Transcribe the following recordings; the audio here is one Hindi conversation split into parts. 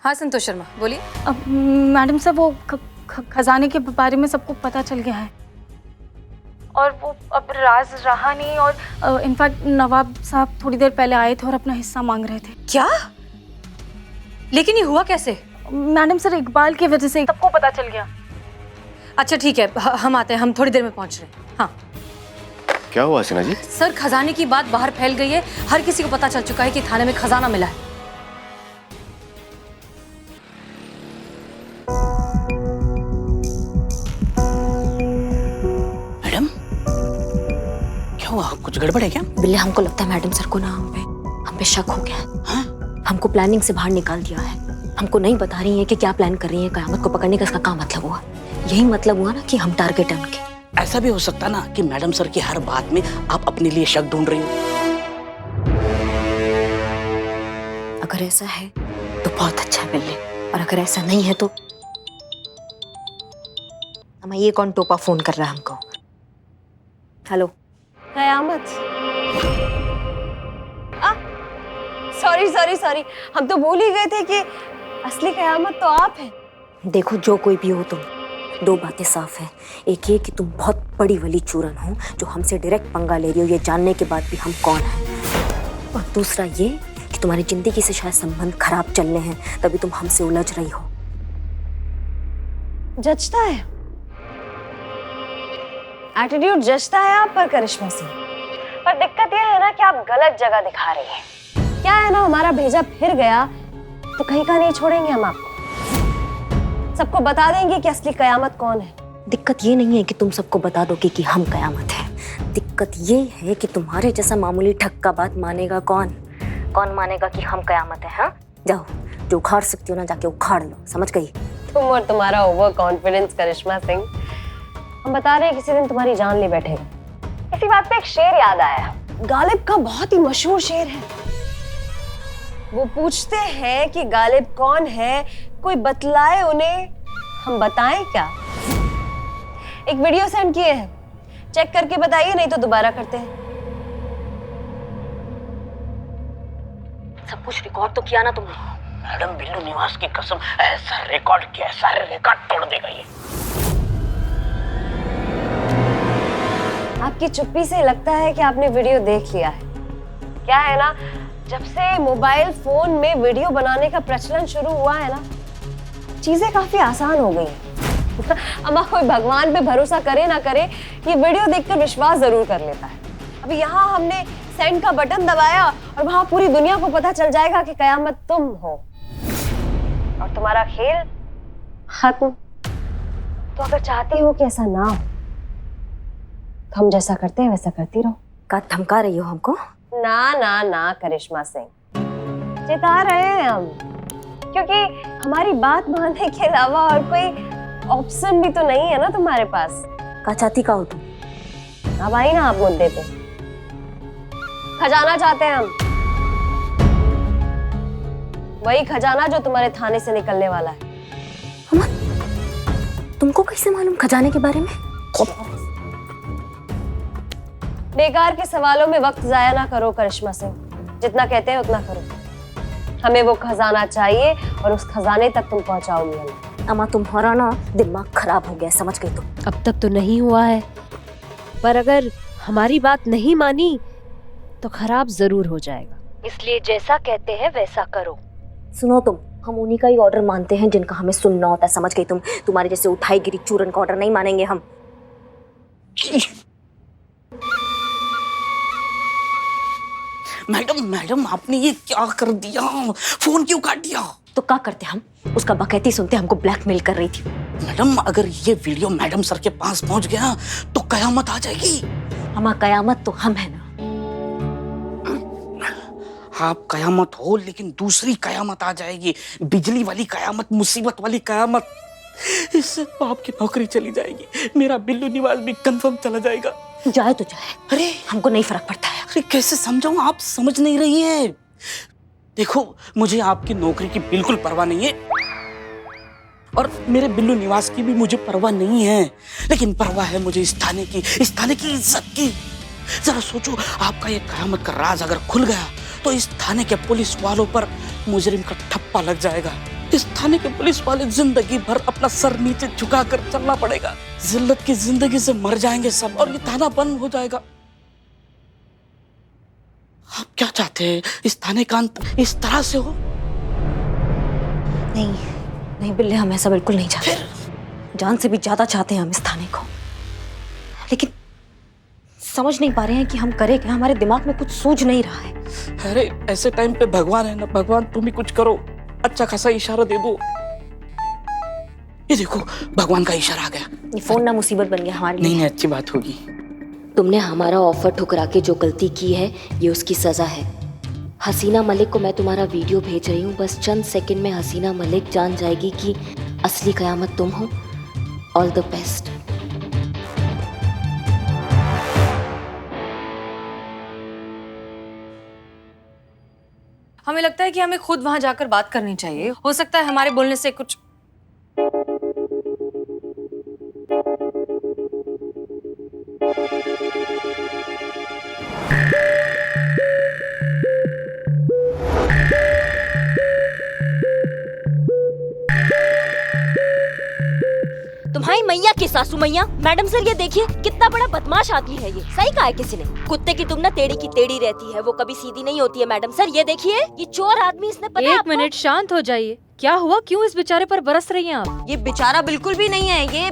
हाँ संतोष शर्मा बोलिए। अब मैडम साहब वो खजाने के बारे में सबको पता चल गया है और वो अब राज रहा नहीं। और इनफैक्ट नवाब साहब थोड़ी देर पहले आए थे और अपना हिस्सा मांग रहे थे। क्या? लेकिन ये हुआ कैसे? मैडम सर इकबाल की वजह से सबको पता चल गया। अच्छा ठीक है, हम आते हैं, हम थोड़ी देर में पहुंच रहे हैं। हाँ क्या हुआ सीना जी? सर खजाने की बात बाहर फैल गई है, हर किसी को पता चल चुका है कि थाने में खजाना मिला है। मैडम क्या हुआ, कुछ गड़बड़ है क्या? बिल्ले हमको लगता है मैडम सर को ना हम पे शक हो गया है। हाँ? हमको प्लानिंग से बाहर निकाल दिया है। हमको नहीं बता रही है कि क्या प्लान कर रही है। कयामत को पकड़ने का इसका क्या मतलब हुआ? यही मतलब हुआ ना कि हम टारगेट है उनके। ऐसा भी हो सकता ना कि मैडम सर की हर बात में आप अपने लिए शक ढूंढ रही हो। अगर ऐसा है तो बहुत अच्छा है बिल्ले, और अगर ऐसा नहीं है तो हमें ये कौन टोपा फोन कर रहा है हमको? हेलो कयामत। सॉरी हम तो भूल ही गए थे कि असली कयामत तो आप हैं। देखो जो कोई भी हो तुम, दो बातें साफ है। एक ये कि तुम बहुत बड़ी वाली चूरन हो जो हमसे डायरेक्ट पंगा ले रही हो ये जानने के बाद भी हम कौन हैं। और दूसरा ये कि तुम्हारी जिंदगी से शायद संबंध खराब चलने हैं, तभी तुम हमसे उलझ रही हो। जचता है, एटीट्यूड जचता है आप पर करिश्मा सिंह। पर दिक्कत यह है ना कि आप गलत जगह दिखा रही हैं। क्या है ना, हमारा भेजा फिर गया तो कहीं का नहीं छोड़ेंगे हम आपको। सबको बता देंगे कि असली कयामत कौन है। दिक्कत ये नहीं है कि तुम सबको बता दोगे कि हम कयामत है। दिक्कत ये है कि तुम्हारे जैसा मामूली ठग का बात मानेगा कौन? कौन मानेगा कि हम कयामत है? हाँ जाओ, जो उखाड़ सकती हो ना जाके उखाड़ लो, समझ गई? तुम और तुम्हारा ओवर कॉन्फिडेंस करिश्मा सिंह। हम बता रहे हैं किसी दिन तुम्हारी जान ले बैठेगा। इसी बात पे एक शेर याद आया, गालिब का बहुत ही मशहूर शेर है। वो पूछते हैं कि गालिब कौन है, कोई बतलाए उन्हें, हम बताएं क्या? एक वीडियो सेंड किए हैं, चेक करके बताइए, नहीं तो दोबारा करते हैं। सब कुछ रिकॉर्ड तो किया ना तुमने? मैडम बिल्लू निवास की कसम, ऐसा रिकॉर्ड किया, सारे रिकॉर्ड तोड़ देगा ये। आपकी चुप्पी से लगता है कि आपने वीडियो देख लिया है। क्या है ना, जब से मोबाइल फोन में वीडियो बनाने का प्रचलन शुरू हुआ है ना, चीजें काफी आसान हो गई हैं। अम्मा कोई भगवान पे भरोसा करे ना करे, ये वीडियो देखकर विश्वास जरूर कर लेता है। अभी यहाँ हमने सेंड का बटन दबाया और वहां पूरी दुनिया को पता चल जाएगा कि कयामत तुम हो और तुम्हारा खेल खत्म। तो अगर चाहती हो कि ऐसा ना हो तो हम जैसा करते हैं वैसा करती रहो। का धमका रही हो हमको? ना करिश्मा सिंह, चिता रहे हैं हम, क्योंकि हमारी बात मानने के अलावा और कोई ऑप्शन भी तो नहीं है ना तुम्हारे पास। का चाहती का हो तुम? अब आई ना आप मुद्दे पे। खजाना चाहते हैं हम, वही खजाना जो तुम्हारे थाने से निकलने वाला है। तुमको कैसे मालूम खजाने के बारे में? बेकार के सवालों में वक्त जाया ना करो करिश्मा सिंह, जितना कहते हैं उतना करो। हमें वो खजाना चाहिए और उस खजाने तक तुम पहुंचाओगी हमें। अम्मा तुम्हारा ना दिमाग खराब हो गया, समझ गई तुम? अब तक तो नहीं हुआ है, पर अगर हमारी बात नहीं मानी तो खराब जरूर हो जाएगा। इसलिए जैसा कहते हैं वैसा करो। सुनो तुम, हम उन्हीं का ही ऑर्डर मानते हैं जिनका हमें सुनना होता है, समझ गई तुम? तुम्हारे जैसे उठाई गिरी चूरन का ऑर्डर नहीं मानेंगे हम। मैडम आपने ये क्या कर दिया? फोन क्यों काट दिया? तो क्या करते हम? उसका बकैती सुनते हमको ब्लैकमेल कर रही थी। मैडम अगर ये वीडियो मैडम सर के पास पहुंच गया तो कयामत आ जाएगी। हमारा कयामत तो हम है ना। आप कयामत हो लेकिन दूसरी कयामत आ जाएगी, बिजली वाली कयामत, मुसीबत वाली कयामत। इससे तो आपकी नौकरी चली जाएगी, मेरा बिल्लू निवास भी कंफर्म चला जाएगा। जाए तो जाए, अरे हमको नहीं फर्क पड़ता है। अरे कैसे समझाऊं, आप समझ नहीं रही है। देखो मुझे आपकी नौकरी की बिल्कुल परवाह नहीं है और मेरे बिल्लू निवास की भी मुझे परवाह नहीं है, लेकिन परवाह है मुझे इस थाने की इज्जत की। जरा सोचो, आपका ये कयामत का राज अगर खुल गया तो इस थाने के पुलिस वालों पर मुजरिम का ठप्पा लग जाएगा। इस थाने के पुलिस वाले जिंदगी भर अपना सर नीचे झुकाकर चलना पड़ेगा। जिल्लत की जिंदगी से मर जाएंगे सब और ये थाना बंद हो जाएगा। आप क्या चाहते हैं? इस थाने का अंत इस तरह से हो? नहीं नहीं बिल्ले, हम ऐसा बिल्कुल नहीं चाहते। जान से भी ज्यादा चाहते हैं हम इस थाने को, लेकिन समझ नहीं पा रहे हैं कि हम करें क्या। हमारे दिमाग में कुछ सूझ नहीं रहा है। अरे ऐसे टाइम पे भगवान है ना, भगवान तुम ही कुछ करो, अच्छा खासा इशारा दे दो। ये देखो भगवान का इशारा आ गया। ये फोन ना मुसीबत बन गया हमारे लिए। नहीं अच्छी बात होगी। तुमने हमारा ऑफर ठुकरा के जो गलती की है ये उसकी सजा है। हसीना मलिक को मैं तुम्हारा वीडियो भेज रही हूँ। बस चंद सेकंड में हसीना मलिक जान जाएगी कि असली कयामत तुम हो। All the best. हमें लगता है कि हमें खुद वहां जाकर बात करनी चाहिए। हो सकता है हमारे बोलने से कुछ तुम्हारी मैया की सासू मैया। मैडम सर ये देखिए कितना बड़ा बदमाश आदमी है ये। सही कहा है किसी ने, कुत्ते की तुम ना टेढ़ी की टेढ़ी रहती है, वो कभी सीधी नहीं होती है। मैडम सर ये देखिए ये चोर आदमी, इसने पता है एक आपको? मिनट शांत हो जाइए। क्या हुआ? क्यों इस बेचारे पर बरस रही हैं आप? ये बेचारा बिल्कुल भी नहीं है, ये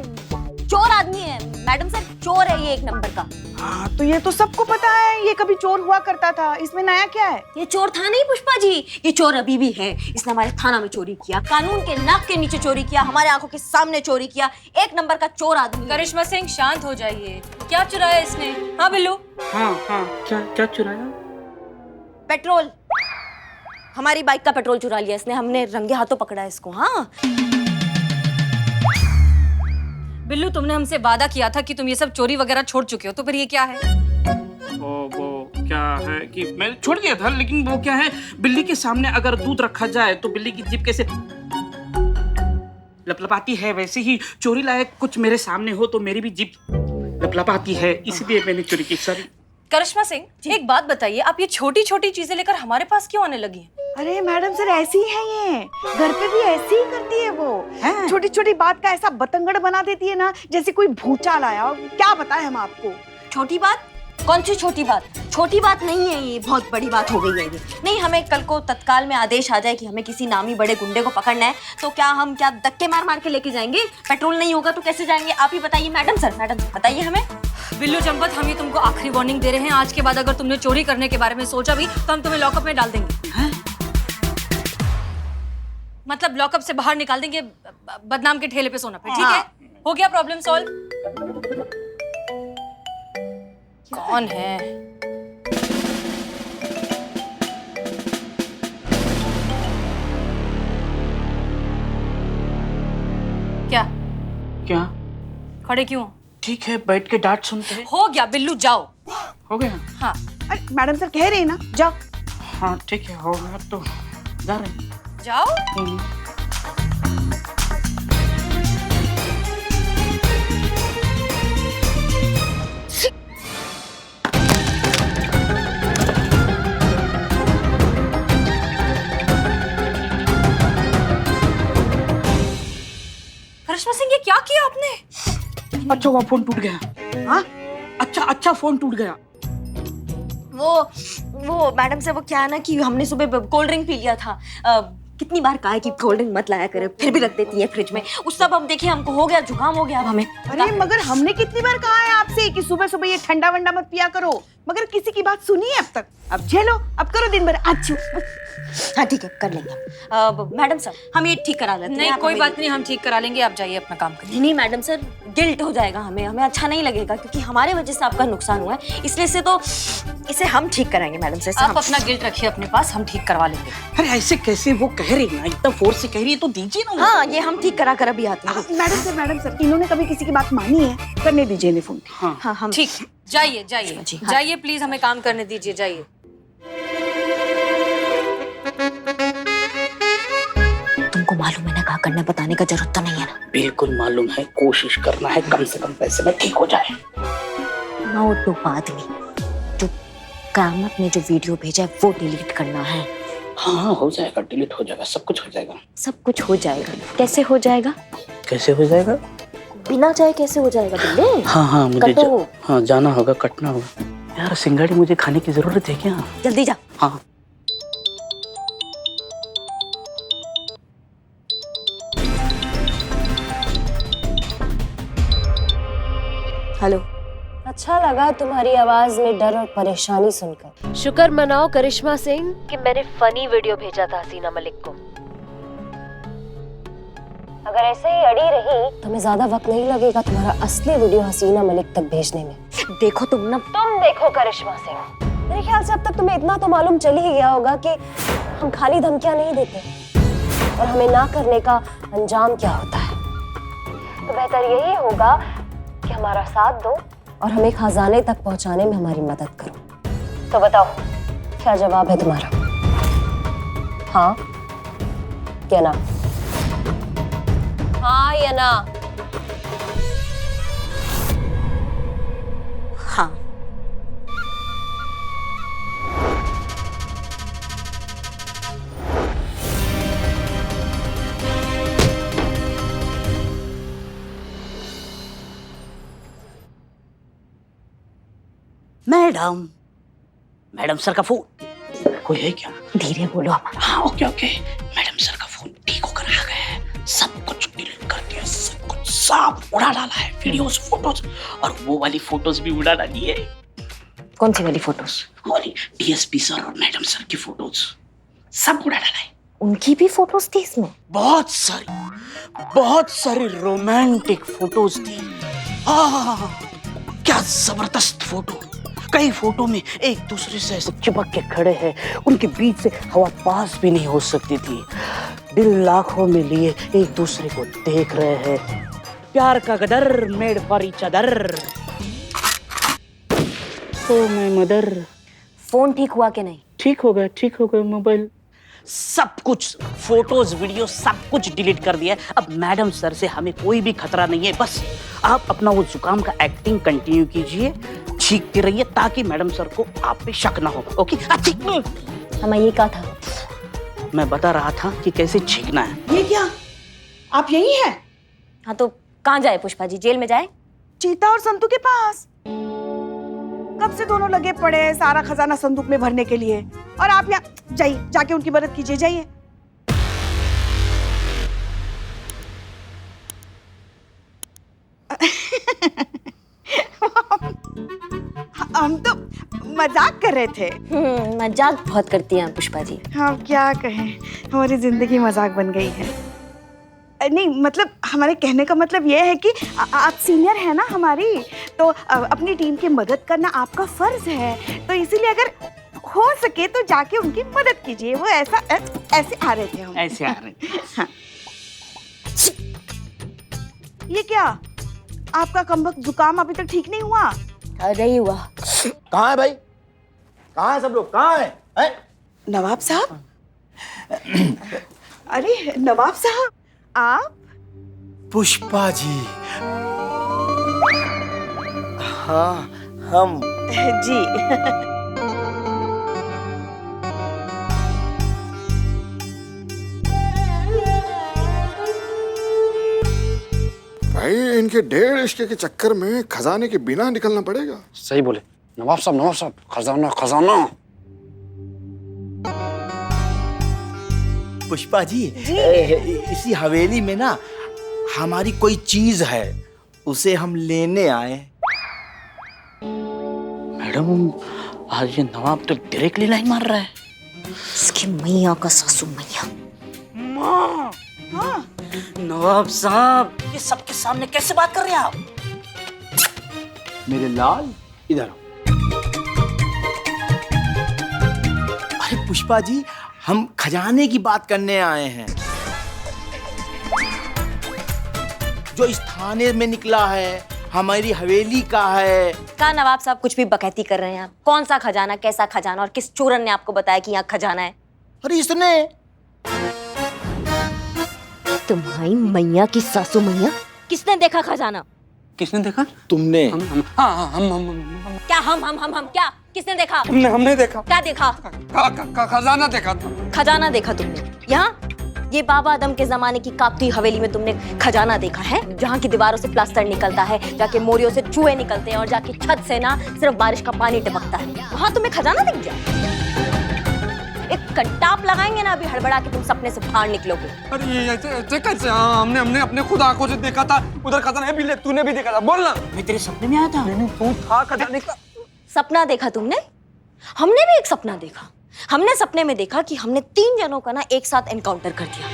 चोर आदमी है। मैडम सर चोर है ये एक नंबर का। हाँ तो ये तो सबको पता है, ये कभी चोर हुआ करता था, इसमें नया क्या है? ये चोर था नहीं पुष्पा जी, ये चोर अभी भी है। इसने हमारे थाना में चोरी किया, कानून के नाक के नीचे चोरी किया, हमारे आंखों के सामने चोरी किया। एक नंबर का चोर आदमी। करिश्मा सिंह शांत हो जाइए। क्या चुराया इसने? हाँ बिल्लू? हाँ क्या चुराया? पेट्रोल, हमारी बाइक का पेट्रोल चुरा लिया इसने। हमने रंगे हाथों पकड़ा इसको। हाँ बिल्लू, तुमने हमसे वादा किया था कि तुम ये सब चोरी वगैरह छोड़ चुके हो, तो फिर ये क्या है? वो क्या है कि मैं छोड़ दिया था, लेकिन वो क्या है, बिल्ली के सामने अगर दूध रखा जाए तो बिल्ली की जीभ कैसे लपलपाती है, वैसे ही चोरी लायक कुछ मेरे सामने हो तो मेरी भी जीभ लपलपाती है, इसलिए मैंने चोरी की। सॉरी। करिश्मा सिंह, एक बात बताइए, आप ये छोटी छोटी चीजें लेकर हमारे पास क्यों आने लगी हैं? अरे मैडम सर ऐसी है ये, घर पे भी ऐसी ही करती है वो। छोटी छोटी बात का ऐसा बतंगड़ बना देती है ना, जैसे कोई भूचाल आया। क्या बताएं हम आपको? छोटी बात? कौन सी छोटी बात? छोटी बात नहीं है ये, बहुत बड़ी बात हो गई है ये। नहीं, हमें कल को तत्काल में आदेश आ जाए कि हमें किसी नामी बड़े गुंडे को पकड़ना है, तो क्या हम क्या धक्के मार मार के लेके जाएंगे? पेट्रोल नहीं होगा तो कैसे जाएंगे? आप ही बताइए मैडम सर। मैडम बताइए हमें। बिल्लू चंपत, हम ये तुमको आखिरी वार्निंग दे रहे हैं। आज के बाद अगर तुमने चोरी करने के बारे में सोचा भी तो हम तुम्हें लॉकअप में डाल देंगे। मतलब लॉकअप से बाहर निकाल देंगे, बदनाम के ठेले पे सोना पे। ठीक है? हो गया प्रॉब्लम सॉल्व? कौन है? क्या खड़े क्यों हो? ठीक है, बैठ के डांट सुनते हैं। हो गया बिल्लू, जाओ। हो गया? हाँ। अरे मैडम सर कह रहे हैं ना, जाओ। हाँ ठीक है, हो गया तो जा रहे हैं। जाओ। करिश्मा सिंह, ये क्या किया आपने? अच्छा हुआ फोन टूट गया। हाँ अच्छा फोन टूट गया। वो मैडम से वो क्या है ना कि हमने सुबह कोल्ड ड्रिंक पी लिया था। कितनी बार कहा है कि कोल्ड ड्रिंक मत लाया करे, फिर भी रख देती है फ्रिज में। उस सब अब देखिए हमको हो गया, जुकाम हो गया अब हमें। अरे मगर हमने कितनी बार कहा है आपसे कि सुबह सुबह ये ठंडा वंडा मत पिया करो, मगर किसी की बात सुनी है अब तक? अब झेलो, अब करो दिन भर। अच्छा हाँ ठीक है, कर लेंगे। मैडम सर हम ये ठीक करा लेते हैं। नहीं कोई बात नहीं, हम ठीक करा लेंगे। आप जाइए अपना काम करिए। नहीं मैडम सर, गिल्ट हो जाएगा हमें अच्छा नहीं लगेगा, क्योंकि हमारे वजह से आपका नुकसान हुआ है, इसलिए से तो इसे हम ठीक कराएंगे मैडम सर। आप अपना गिल्ट रखिए अपने पास, हम ठीक करवा लेंगे। अरे ऐसे कैसे? वो कह रही है ना, इतना फोर्स से कह रही है तो दीजिए ना। हाँ ये हम ठीक करा कर अभी आते हैं। मैडम सर इन्होंने कभी किसी की बात मानी है? करने दीजिए इन्हें फोन। हाँ हम ठीक, जाइए जाइए जी, हाँ। जाइए, प्लीज हमें काम करने दीजिए, जाइए। तुमको मालूम है ना क्या करना, बताने का जरूरत तो नहीं है ना? बिल्कुल मालूम है, कोशिश करना है कम से कम पैसे में ठीक हो जाए। ना वो तो बाद में जो कामत ने जो वीडियो भेजा है वो डिलीट करना है। हाँ हाँ हो जाएगा, डिलीट हो जाएगा, सब कुछ हो जाएगा। सब कुछ हो जाएगा? कैसे हो जाएगा? कैसे हो जाएगा? बिना चाहे कैसे हो जाएगा बिल्ले? हाँ हाँ मुझे कटो। हाँ जाना होगा, कटना होगा। यार सिंगाड़ी मुझे खाने की जरूरत है क्या? जल्दी जा। हाँ हेलो। अच्छा लगा तुम्हारी आवाज में डर और परेशानी सुनकर। शुक्र मनाओ करिश्मा सिंह कि मैंने फनी वीडियो भेजा था हसीना मलिक को। अगर ऐसे ही अड़ी रही तो हमें ज्यादा वक्त नहीं लगेगा तुम्हारा असली वीडियो हसीना मलिक तक भेजने में। देखो तुम ना, तुम देखो करिश्मा सिंह, मेरे ख्याल से अब तक तुम्हें इतना तो मालूम चल ही गया होगा कि हम खाली धमकियां नहीं देते और हमें ना करने का अंजाम क्या होता है। तो बेहतर यही होगा कि हमारा साथ दो और हमें खजाने तक पहुंचाने में हमारी मदद करो। तो बताओ क्या जवाब है तुम्हारा? हाँ या ना? हाँ या ना? हाँ। मैडम, मैडम सर का फोन कोई है क्या? धीरे बोलो हमारा। हाँ ओके ओके। मैडम सर का फोन ठीक होकर आ गया है, सब कुछ डिलीट कर दिया, सब कुछ साफ उड़ा डाला है, वीडियोस फोटोज, और वो वाली फोटोज भी उड़ा डाली है। कौन सी वाली फोटोज? और डीएसपी सर और मैडम सर की फोटोज सब उड़ा डाला है। उनकी भी फोटोज थी इसमें? बहुत सारी रोमांटिक फोटोज थी। क्या जबरदस्त फोटो। कई फोटो में एक दूसरे से ऐसे चिपक के खड़े हैं, उनके बीच से हवा पास भी नहीं हो सकती थी। दिल आंखों में लिए एक दूसरे को देख रहे हैं। प्यार का गदर मेड फॉर ईच अदर। तो मैं मदर। फोन ठीक हुआ कि नहीं? ठीक हो गया मोबाइल। सब कुछ फोटोज वीडियो सब कुछ डिलीट कर दिया। अब मैडम सर से हमें कोई भी खतरा नहीं है। बस आप अपना वो जुकाम का एक्टिंग कंटिन्यू कीजिए, छींकते रहिए ताकि मैडम सर को आप पे शक ना हो। ओके? हमें ये कहा था। मैं बता रहा था कि कैसे छींकना है। ये क्या, आप यही हैं? हाँ तो कहाँ जाए पुष्पा जी? जेल में जाए? चीता और संतू के पास। कब से दोनों लगे पड़े हैं सारा खजाना संदूक में भरने के लिए, और आप यहाँ जाइए, जाके उनकी मदद कीजिए, जाइए। हम तो मजाक कर रहे थे। मजाक बहुत करती हैं पुष्पा जी। हाँ क्या कहें, हमारी जिंदगी मजाक बन गई है। नहीं मतलब हमारे कहने का मतलब ये है कि आप सीनियर है ना हमारी, तो अपनी टीम की मदद करना आपका फर्ज है। तो इसीलिए अगर हो सके तो जाके उनकी मदद कीजिए। वो ऐसे आ रहे थे हम। ऐसे आ रहे थे। हाँ। ये क्या, आपका कमबख्त जुकाम अभी तक ठीक नहीं हुआ? नहीं हुआ। कहाँ है भाई? कहाँ है सब लोग? कहाँ है? नवाब साहब? अरे नवाब साहब आप? पुष्पा जी। हाँ हम। जी। भाई इनके 1.5 इश्क के चक्कर में खजाने के बिना निकलना पड़ेगा। सही बोले नवाब साहब, खजाना खजाना। पुष्पा जी, इसी हवेली में ना हमारी कोई चीज है, उसे हम लेने आए। मैडम आज ये नवाब तो डायरेक्टली लाइन मार रहा है। इसकी मैया का सासू मैया। माँ। हाँ। नवाब साहब ये सबके सामने कैसे बात कर रहे हैं आप? मेरे लाल इधर आओ। अरे पुष्पा जी, हम खजाने की बात करने आए हैं जो इस थाने में निकला है, हमारी हवेली का है। का नवाब साहब कुछ भी बकैती कर रहे हैं आप? कौन सा खजाना, कैसा खजाना, और किस चोरन ने आपको बताया कि यहाँ खजाना है? अरे इसने। तुम्हारी मैया की सासू मैया। किसने देखा खजाना? किसने देखा? तुमने। हम क्या हम क्या? किसने देखा? हमने देखा। क्या देखा? खजाना देखा था। खजाना देखा तुमने? यहाँ ये बाबा आदम के जमाने की कापती हवेली में तुमने खजाना देखा है, जहाँ की दीवारों से प्लास्टर निकलता है, जाके मोरियों से चूहे निकलते हैं और जाके छत से ना सिर्फ बारिश का पानी टपकता है, वहाँ तुम्हें खजाना दिख गया? एक कंटाप लगाएंगे ना अभी हड़बड़ा के तुम सपने से बाहर निकलोगे। अरे ये ऐसे कैसे? हमने अपने खुद आंखों से देखा था, उधर खजाना है भी, ले तूने भी देखा था, बोल ना। मैं तेरे सपने में आया था। नहीं तू था खजाने का। सपना देखा तुमने? हमने भी एक सपना देखा। हमने सपने में देखा कि हमने 3 जनों का ना एक साथ एनकाउंटर कर दिया,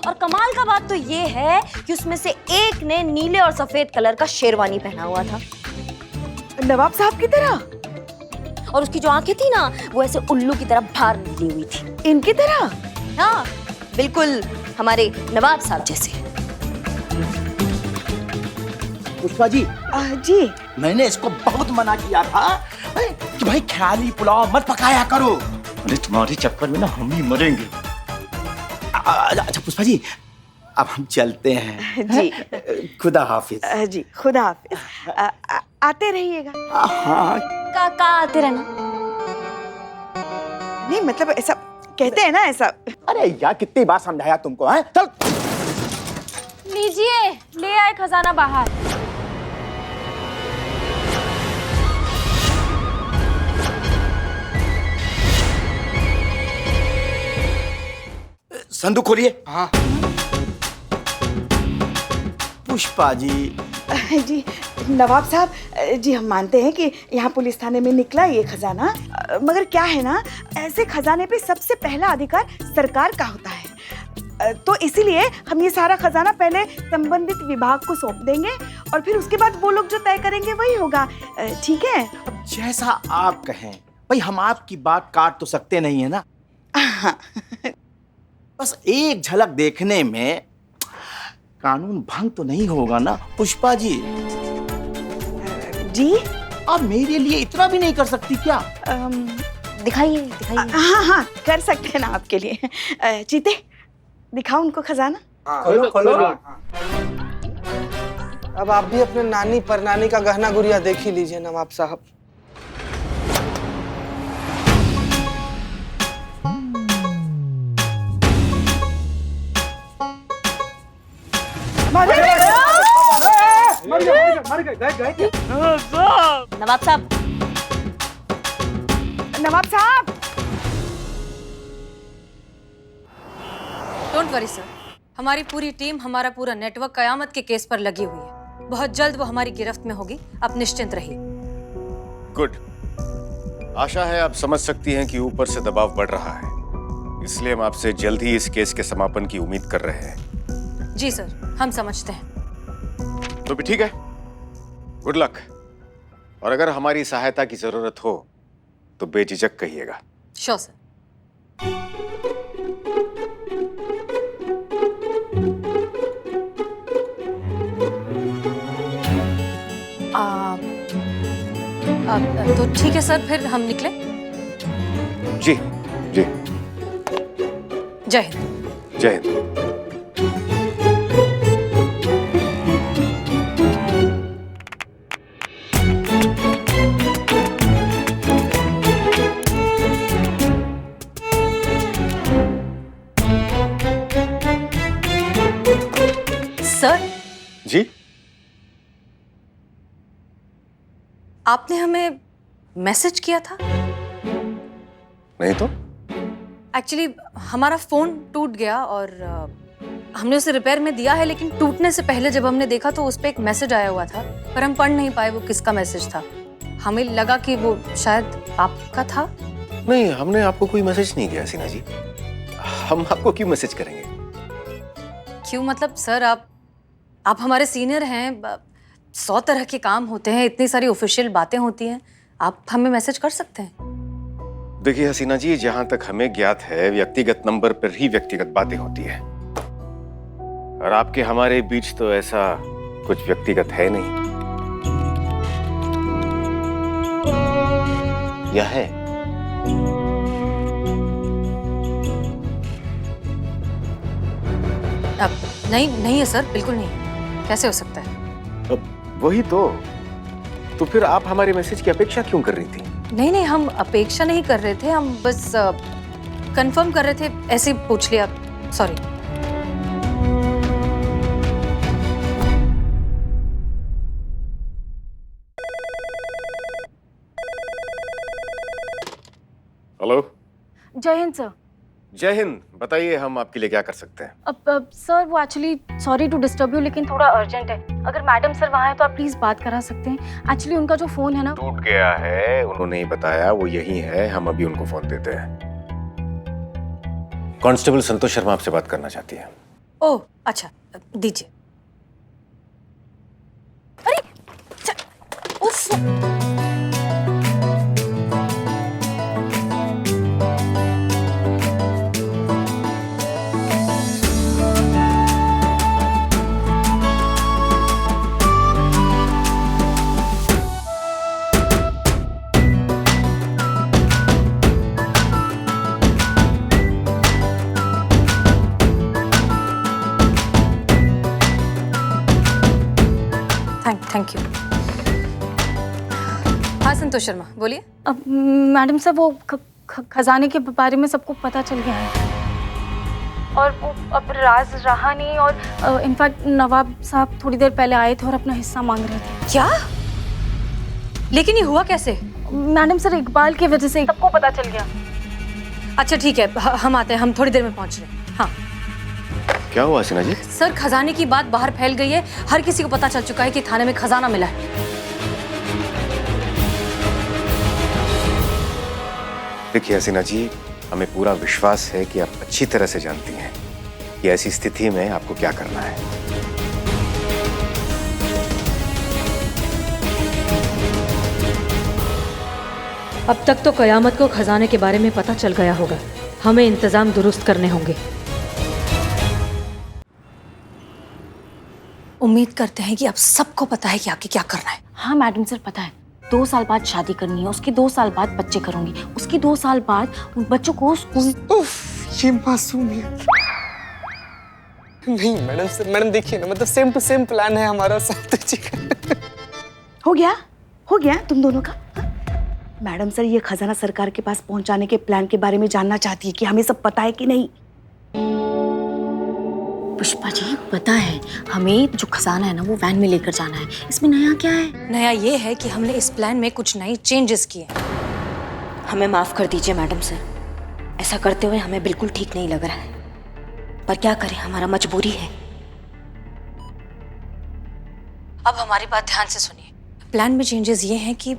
और कमाल का बात तो ये है कि उसमें से एक ने नीले और सफेद कलर का शेरवानी पहना हुआ था, नवाब साहब की तरह, और उसकी जो आंखें थी ना वो ऐसे उल्लू की तरह बाहर निकली हुई थी। इनकी तरह? हाँ बिल्कुल, हमारे नवाब साहब जैसे। पुष्पा जी, जी मैंने इसको बहुत मना किया था कि भाई ख्याली पुलाव मत पकाया करो। अरे तुम्हारे चक्कर में ना हम ही मरेंगे। अच्छा पुष्पा जी, अब हम चलते हैं। जी खुदा हाफिज। जी खुदा हाफिज। आते रहिएगा। हाँ का आते रहना? नहीं मतलब ऐसा कहते हैं ना, ऐसा। अरे यार कितनी बार समझाया तुमको, हैं? चल। लीजिए, ले आए खजाना बाहर। संदूक खोलिए। हाँ। पुष्पा जी। जी नवाब साहब जी, हम मानते हैं कि यहाँ पुलिस थाने में निकला ये खजाना, मगर क्या है ना, ऐसे खजाने पे सबसे पहला अधिकार सरकार का होता है, तो इसीलिए हम ये सारा खजाना पहले संबंधित विभाग को सौंप देंगे और फिर उसके बाद वो लोग जो तय करेंगे वही होगा। ठीक है? अब जैसा आप कहें भाई, हम आपकी बात काट तो सकते नहीं है ना। हाँ। बस एक झलक देखने में कानून भंग तो नहीं होगा ना पुष्पा जी? जी आप मेरे लिए इतना भी नहीं कर सकती क्या? दिखाइए दिखाइए। हाँ हाँ कर सकते हैं ना आपके लिए। चीते दिखाओ उनको खजाना। खोलो खोलो। अब आप भी अपने नानी परनानी का गहना गुड़िया देख ही लीजिए नवाब साहब। नवाब साहब। नवाब साहब। डोंट वरी सर, हमारी पूरी टीम, हमारा पूरा नेटवर्क कयामत के केस पर लगी हुई है। बहुत जल्द वो हमारी गिरफ्त में होगी, आप निश्चिंत रहिए। गुड। आशा है आप समझ सकती हैं कि ऊपर से दबाव बढ़ रहा है, इसलिए हम आपसे जल्द ही इस केस के समापन की उम्मीद कर रहे हैं। जी सर, हम समझते हैं। तो भी ठीक है, गुड लक। और अगर हमारी सहायता की जरूरत हो तो बेझिझक कहिएगा। Sure sir. तो ठीक है सर, फिर हम निकले। जी जी। जय हिंद। जय हिंद। सर जी, आपने हमें मैसेज किया था? नहीं तो? एक्चुअली हमारा फोन टूट गया और हमने उसे रिपेयर में दिया है, लेकिन टूटने से पहले जब हमने देखा तो उस पर एक मैसेज आया हुआ था, पर हम पढ़ नहीं पाए वो किसका मैसेज था। हमें लगा कि वो शायद आपका था। नहीं, हमने आपको कोई मैसेज नहीं किया सीना जी। हम आपको क्यों मैसेज करेंगे? क्यों मतलब सर, आप हमारे सीनियर हैं, 100 तरह के काम होते हैं, इतनी सारी ऑफिशियल बातें होती हैं, आप हमें मैसेज कर सकते हैं। देखिए हसीना जी, जहां तक हमें ज्ञात है व्यक्तिगत नंबर पर ही व्यक्तिगत बातें होती हैं, और आपके हमारे बीच तो ऐसा कुछ व्यक्तिगत है नहीं। या है? नहीं है सर, बिल्कुल नहीं। कैसे हो सकता है? वही तो तो फिर आप हमारे मैसेज की अपेक्षा क्यों कर रही थी? नहीं नहीं, हम अपेक्षा नहीं कर रहे थे, हम बस कंफर्म कर रहे थे, ऐसे ही पूछ लिया, सॉरी। हेलो। जय हिंद सर। जय हिंद। बताइए हम आपके लिए क्या कर सकते हैं? अब सर वो actually sorry to disturb you, लेकिन थोड़ा अर्जेंट है। अगर मैडम सर वहाँ हैं तो आप प्लीज बात करा सकते हैं। एक्चुअली उनका जो फोन है ना टूट गया है, उन्होंने ही बताया, वो यही है, हम अभी उनको फोन देते हैं। कांस्टेबल संतोष शर्मा आपसे बात करना चाहती है। ओह अच्छा, दीजिए। अरे उस थैंक यू। हाँ संतोष शर्मा बोलिए। अब मैडम सर वो खजाने के बारे में सबको पता चल गया है और वो अब राज रहा नहीं। और इनफैक्ट नवाब साहब थोड़ी देर पहले आए थे और अपना हिस्सा मांग रहे थे। क्या? लेकिन ये हुआ कैसे? मैडम सर इकबाल की वजह से सबको पता चल गया। अच्छा ठीक है, हम आते हैं, हम थोड़ी देर में पहुंच रहे हैं। हाँ क्या हुआ हसीना जी? सर खजाने की बात बाहर फैल गई है, हर किसी को पता चल चुका है कि थाने में खजाना मिला है। देखिए हसीना जी, हमें पूरा विश्वास है कि आप अच्छी तरह से जानती हैं कि ऐसी स्थिति में आपको क्या करना है। अब तक तो कयामत को खजाने के बारे में पता चल गया होगा, हमें इंतजाम दुरुस्त करने होंगे। उम्मीद करते हैं कि अब सबको पता है कि आगे क्या करना है। हाँ मैडम सर पता है, 2 साल बाद शादी करनी है, उसके 2 साल बाद बच्चे करूंगी, उसके 2 साल बाद उन बच्चों को स्कूल। उफ, ये मासूमियत। नहीं मैडम सर, मैडम देखिए ना, मतलब सेम टू सेम प्लान है हमारा संतोष जी का। हो गया तुम दोनों का। मैडम सर ये खजाना सरकार के पास पहुंचाने के प्लान के बारे में जानना चाहती है कि हमें सब पता है कि नहीं। पुष्पा जी पता है, हमें जो खजाना है ना वो वैन में लेकर जाना है। इसमें नया क्या है? नया ये है कि हमने इस प्लान में कुछ नई चेंजेस किए। हमें माफ कर दीजिए मैडम सर, ऐसा करते हुए हमें बिल्कुल ठीक नहीं लग रहा है, पर क्या करें, हमारा मजबूरी है। अब हमारी बात ध्यान से सुनिए। प्लान में चेंजेस ये हैं कि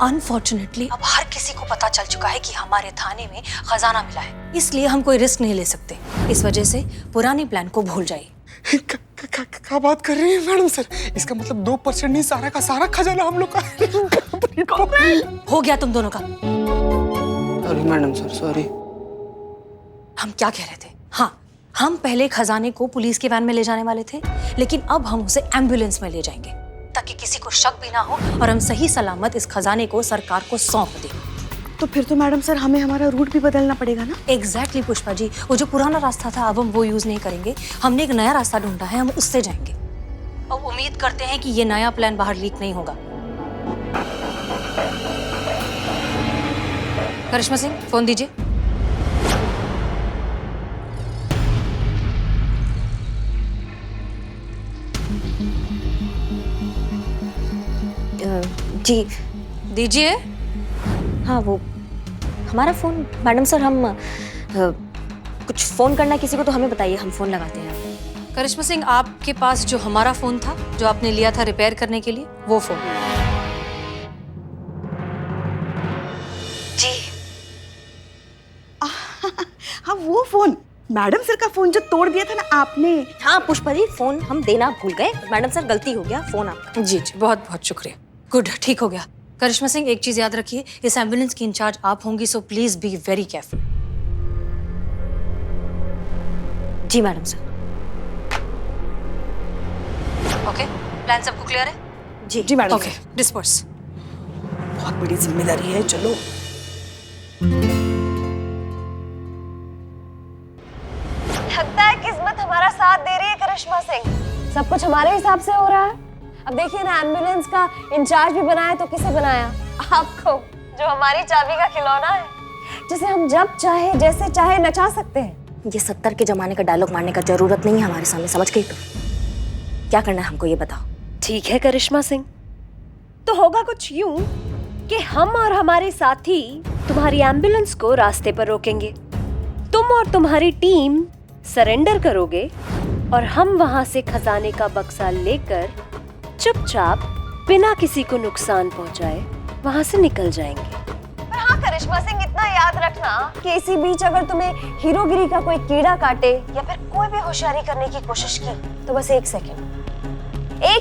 अनफॉर्चुनेटली अब हर किसी को पता चल चुका है कि हमारे थाने में खजाना मिला है, इसलिए हम कोई रिस्क नहीं ले सकते। इस वजह से पुरानी प्लान को भूल जाइए। क्या बात कर रही है मैडम सर? इसका मतलब 2% नहीं, सारा का सारा खजाना हम लोग का। हो गया तुम दोनों का। Sorry madam sir, sorry. हम क्या कह रहे थे? हाँ, हम पहले खजाने को पुलिस के वैन में ले जाने वाले थे, लेकिन अब हम उसे एम्बुलेंस में ले जाएंगे ताकि किसी को शक भी ना हो और हम सही सलामत इस खजाने को सरकार को सौंप दें। तो फिर तो मैडम सर हमें हमारा रूट भी बदलना पड़ेगा ना। एग्जैक्टली पुष्पा जी, वो जो पुराना रास्ता था अब हम वो यूज नहीं करेंगे, हमने एक नया रास्ता ढूंढा है, हम उससे जाएंगे। और उम्मीद करते हैं कि ये नया प्लान बाहर लीक नहीं होगा। करिश्मा सिंह फोन दीजिए। जी दीजिए। हाँ वो हमारा फ़ोन मैडम सर, हम कुछ फ़ोन करना किसी को तो हमें बताइए, हम फ़ोन लगाते हैं। करिश्मा सिंह, आपके पास जो हमारा फोन था जो आपने लिया था रिपेयर करने के लिए, वो फोन। जी हाँ वो फोन, मैडम सर का फोन जो तोड़ दिया था ना आपने। हाँ पुष्पा जी, फ़ोन हम देना भूल गए, मैडम सर गलती हो गया, फ़ोन आपका। जी जी, बहुत बहुत शुक्रिया। गुड, ठीक हो गया। करिश्मा सिंह, एक चीज याद रखिए, इस एम्बुलेंस की इंचार्ज आप होंगी, so please be very careful. जी मैडम सर। ओके, प्लान सबको क्लियर है? जी मैडम। Okay, disperse. बहुत बड़ी जिम्मेदारी है, चलो। लगता है किस्मत हमारा साथ दे रही है करिश्मा सिंह, सब कुछ हमारे हिसाब से हो रहा है। अब देखिए ना, एम्बुलेंस का इंचार्ज भी बनाया तो किसे बनाया? आपको, जो हमारी चाबी का खिलौना है, जिसे हम जब चाहे जैसे चाहे नचा सकते हैं। ये 70 के जमाने का डायलॉग मारने का जरूरत नहीं है हमारे सामने, समझ गई तुम? क्या करना है हमको ये बताओ। ठीक है करिश्मा सिंह, तो होगा कुछ यूं कि हम और हमारे साथी तुम्हारी एम्बुलेंस को रास्ते पर रोकेंगे, तुम और तुम्हारी टीम सरेंडर करोगे और हम वहां से खजाने का बक्सा लेकर चुपचाप बिना किसी को नुकसान पहुंचाए वहां से निकल जाएंगे। पर हाँ करिश्मा सिंह, इतना याद रखना कि इसी बीच अगर तुम्हें हीरोगिरी का कोई कीड़ा काटे या फिर कोई भी होशियारी करने की कोशिश की तो बस 1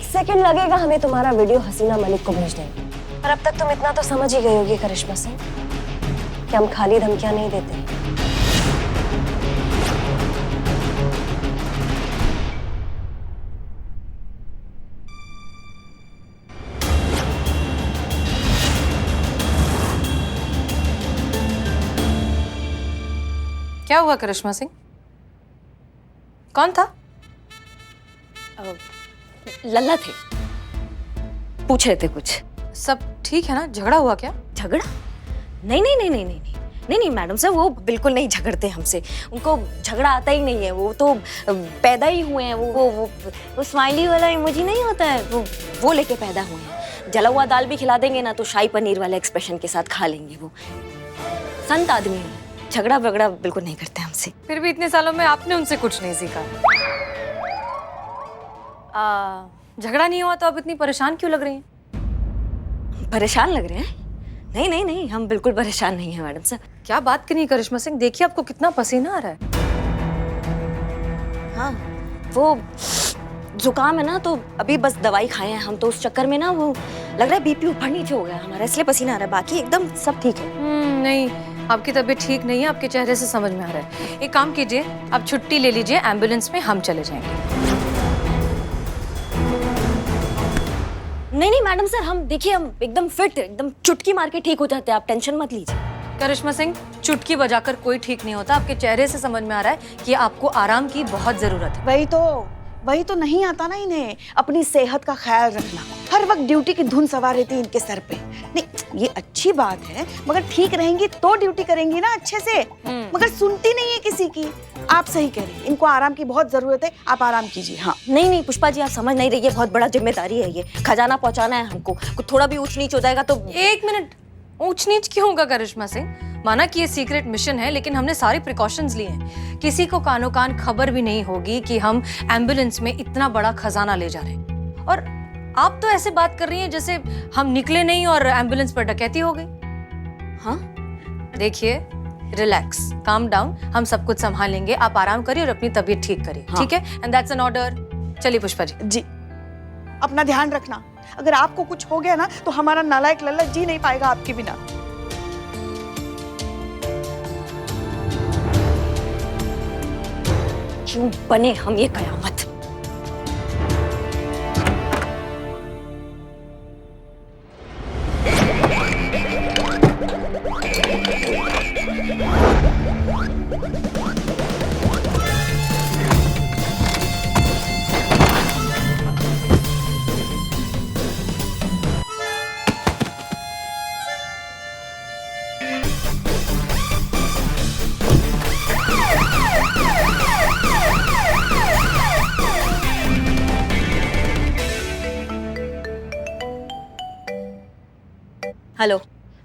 सेकंड लगेगा हमें तुम्हारा वीडियो हसीना मलिक को भेज देंगे। पर अब तक तुम इतना तो समझ ही गई होगी करिश्मा सिंह कि हम खाली धमकियां नहीं देते। क्या हुआ करिश्मा सिंह? कौन था? लल्ला थे, पूछ रहे थे कुछ। सब ठीक है ना? झगड़ा हुआ क्या? झगड़ा? नहीं मैडम साहब, वो बिल्कुल नहीं झगड़ते हमसे, उनको झगड़ा आता ही नहीं है। वो तो पैदा ही हुए हैं, वो स्माइली वाला इमोजी नहीं होता है, वो लेके पैदा हुए हैं। जला हुआ दाल भी खिला देंगे ना तो शाही पनीर वाले एक्सप्रेशन के साथ खा लेंगे। वो संत आदमी है, झगड़ा वगड़ा बिल्कुल नहीं करते हमसे। फिर भी इतने सालों में आपने उनसे कुछ नहीं सीखा। झगड़ा नहीं हुआ तो आप इतनी परेशान क्यों लग रही हैं? परेशान लग रहे हैं? नहीं, हम बिल्कुल परेशान नहीं हैं मैडम साहब। क्या बात करनी करिश्मा सिंह, देखिए आपको कितना पसीना आ रहा है। हाँ, वो जुकाम है ना, तो अभी बस दवाई खाए हैं हम, तो उस चक्कर में ना वो लग रहा है बीपी ऊपर नीचे हो गया हमारा, इसलिए पसीना आ रहा है। बाकी एकदम सब ठीक है। नहीं, आपकी तबीयत ठीक नहीं है, आपके चेहरे से समझ में आ रहा है। एक काम कीजिए, आप छुट्टी ले लीजिए, एम्बुलेंस में हम चले जाएंगे। नहीं मैडम सर, हम देखिए हम एकदम फिट, एकदम चुटकी मार के ठीक हो जाते हैं, आप टेंशन मत लीजिए। करिश्मा सिंह, चुटकी बजाकर कोई ठीक नहीं होता। आपके चेहरे से समझ में आ रहा है कि आपको आराम की बहुत जरूरत है। वही तो नहीं आता ना इन्हें, अपनी सेहत का ख्याल रखना। हर वक्त ड्यूटी की धुन सवार रहती है इनके सर पे। नहीं, ये अच्छी बात है, मगर ठीक रहेंगी तो ड्यूटी करेंगी ना अच्छे से। मगर सुनती नहीं है किसी की। आप सही कह रही हैं, इनको आराम की बहुत जरूरत है, आप आराम कीजिए। हाँ नहीं पुष्पा जी, आप समझ नहीं रही है, बहुत बड़ा जिम्मेदारी है ये, खजाना पहुंचाना है हमको। थोड़ा भी ऊंच नीच हो जाएगा तो। 1 मिनट, ऊंच नीच क्यों होगा करिश्मा सिंह? माना कि ये सीक्रेट मिशन है, लेकिन हमने सारे प्रिकॉशंस लिए हैं। किसी को कानो कान खबर भी नहीं होगी कि हम एम्बुलेंस में इतना बड़ा खजाना ले जा रहे हैं। और आप तो ऐसे बात कर रही हैं जैसे हम निकले नहीं और एम्बुलेंस पर डकैती हो गई। हाँ देखिए, रिलैक्स, काम डाउन, हम सब कुछ संभालेंगे। आप आराम करिए और अपनी तबीयत ठीक करिए। हाँ। ठीक है? And that's an order. चलिए पुष्पा जी। जी, अपना ध्यान रखना। अगर आपको कुछ हो गया ना तो हमारा नालायक लल्ला जी नहीं पाएगा आपके बिना। क्यों बने हम ये कयामत? हेलो,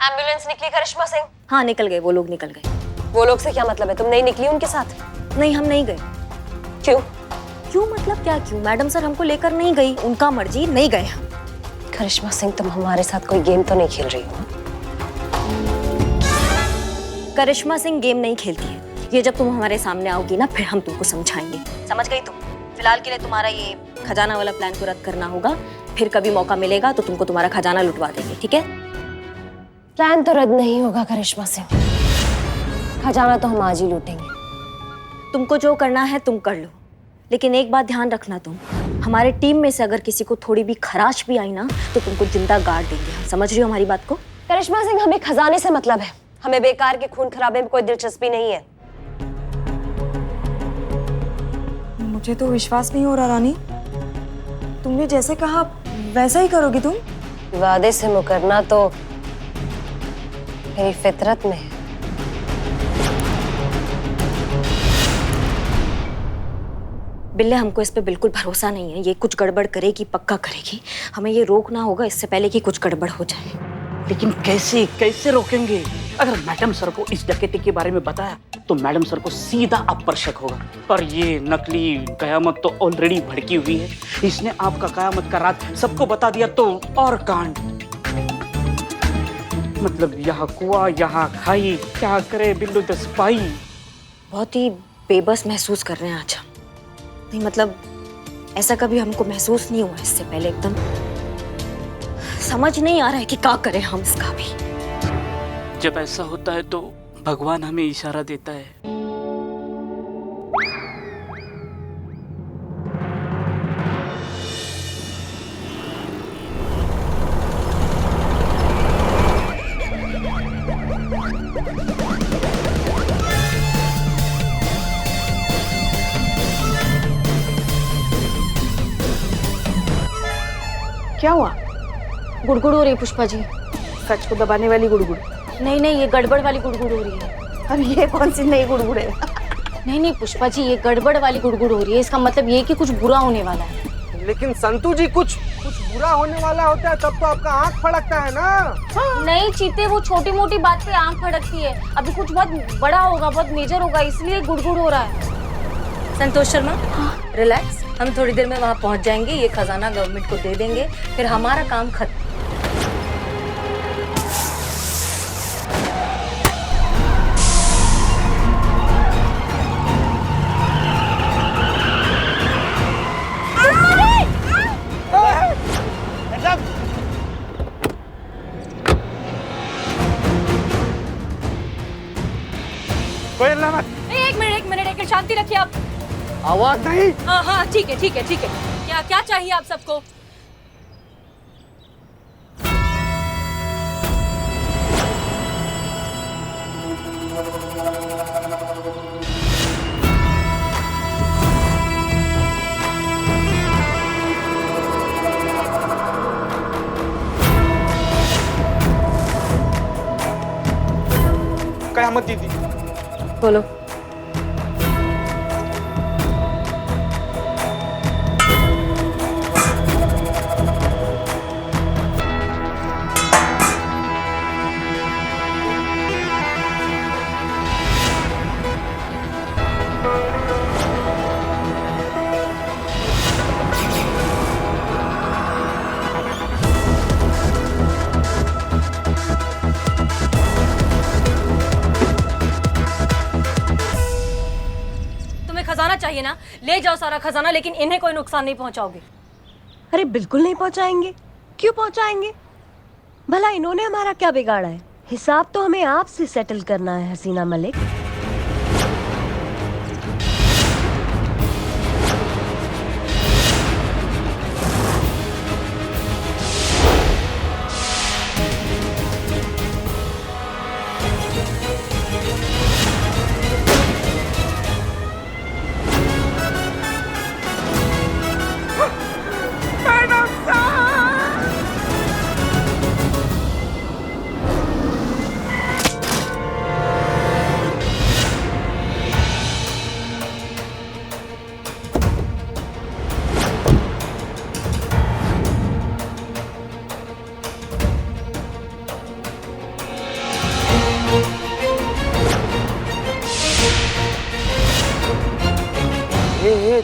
एम्बुलेंस निकली करिश्मा सिंह? हाँ निकल गए, वो लोग निकल गए। वो लोग से क्या मतलब है? तुम नहीं निकली उनके साथ? नहीं, हम नहीं गए। क्यों? क्यों मतलब क्या क्यों? मैडम सर हमको लेकर नहीं गई, उनका मर्जी, नहीं गए हम। करिश्मा सिंह, तुम हमारे साथ कोई गेम तो नहीं खेल रही हो? करिश्मा सिंह गेम नहीं खेलती है। ये जब तुम हमारे सामने आओगी ना, फिर हम तुमको समझाएंगे। समझ गई तुम? फिलहाल के लिए तुम्हारा ये खजाना वाला प्लान को रद्द करना होगा। फिर कभी मौका मिलेगा तो तुमको तुम्हारा खजाना लुटवा देंगे, ठीक है? प्लान तो रद्द नहीं होगा करिश्मा सिंह, खजाना तो हम आज ही लूटेंगे। तुमको जो करना है तुम कर लो, लेकिन एक बात ध्यान रखना, तुम हमारे टीम में से अगर किसी को थोड़ी भी खराश भी आई ना तो तुमको जिंदा गाड़ देंगे। हम समझ रही हो हमारी बात को? करिश्मा सिंह, हमें खजाने से मतलब है, हमें बेकार के खून खराबे में कोई दिलचस्पी नहीं है। मुझे तो विश्वास नहीं हो रहा रानी, तुमने जैसे कहा वैसा ही करोगी तुम? वादे से मुकरना तो मेरी फितरत में है। बिल्ले, हमको इस पे बिल्कुल भरोसा नहीं है। ये कुछ गड़बड़ करेगी, पक्का करेगी। हमें ये रोकना होगा इससे पहले कि कुछ गड़बड़ हो जाए। लेकिन कैसे कैसे रोकेंगे? अगर मैडम सर को इस डकैती के बारे में बताया तो मैडम सर को सीधा आप पर शक होगा। पर ये नकली कयामत तो ऑलरेडी भड़की हुई है। इसने आपका कयामत का राज सबको बता दिया तो और कांड। मतलब यहाँ कुआं यहाँ खाई, क्या करे बिल्लू द स्पाई। बहुत ही बेबस महसूस कर रहे हैं आज हम। नहीं मतलब ऐसा कभी हमको महसूस नहीं हुआ इससे पहले। एकदम समझ नहीं आ रहा है कि क्या करें हम इसका भी। जब ऐसा होता है तो भगवान हमें इशारा देता है। क्या हुआ? गुड़गुड़ हो रही है पुष्पा जी। सच को दबाने वाली गुड़गुड़? नहीं नहीं, ये गड़बड़ वाली गुड़गुड़ हो रही है। अब ये कौन सी नई गुड़गुड़ है? नहीं नहीं पुष्पा जी, ये गड़बड़ वाली गुड़गुड़ हो रही है। इसका मतलब ये कि कुछ बुरा होने वाला है। लेकिन संतू जी, कुछ बुरा होने वाला होता है तब तो आपका आंख फड़कता है ना। नहीं चीते, वो छोटी मोटी बात पे आंख फड़कती है। अभी कुछ बहुत बड़ा होगा, बहुत मेजर होगा, इसलिए गुड़गुड़ हो रहा है। संतोष शर्मा, रिलैक्स। हम थोड़ी देर में वहाँ पहुँच जाएंगे। ये खजाना गवर्नमेंट को दे देंगे, फिर हमारा काम खत्म। कोई हल्ला मत। एक मिनट, शांति रखिए आप। आवाज नहीं। हाँ ठीक है। क्या क्या चाहिए आप सबको? कयामत दीदी, बोलो। खजाना चाहिए ना, ले जाओ सारा खजाना, लेकिन इन्हें कोई नुकसान नहीं पहुंचाओगे। अरे बिल्कुल नहीं पहुंचाएंगे। क्यों पहुंचाएंगे? भला इन्होंने हमारा क्या बिगाड़ा है? हिसाब तो हमें आपसे सेटल करना है हसीना मलिक।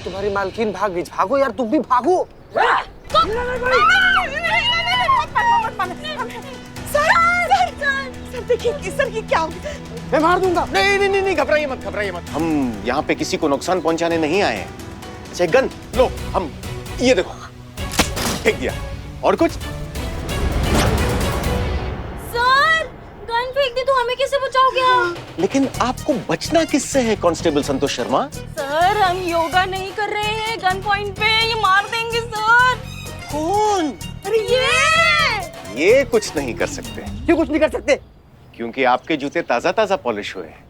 तुम्हारी मालकिन भाग गई। भागो यार, तुम भी भागो। सर देखिए, सर ये क्या हो गया? मैं मार दूंगा। नहीं, घबराइए मत। हम यहाँ पे किसी को नुकसान पहुंचाने नहीं आए हैं। अच्छा गन लो, हम ये देखो फेंक दिया। और कुछ? सर गन फेंक दी तो हमें कैसे बचाओगे आप? लेकिन आपको बचना किससे है कांस्टेबल संतोष शर्मा? सर हम योगा नहीं कर रहे हैं गन पॉइंट पे, ये मार देंगे सर। कौन? अरे ये कुछ नहीं कर सकते। क्यों कुछ नहीं कर सकते? क्योंकि आपके जूते ताजा ताजा पॉलिश हुए हैं।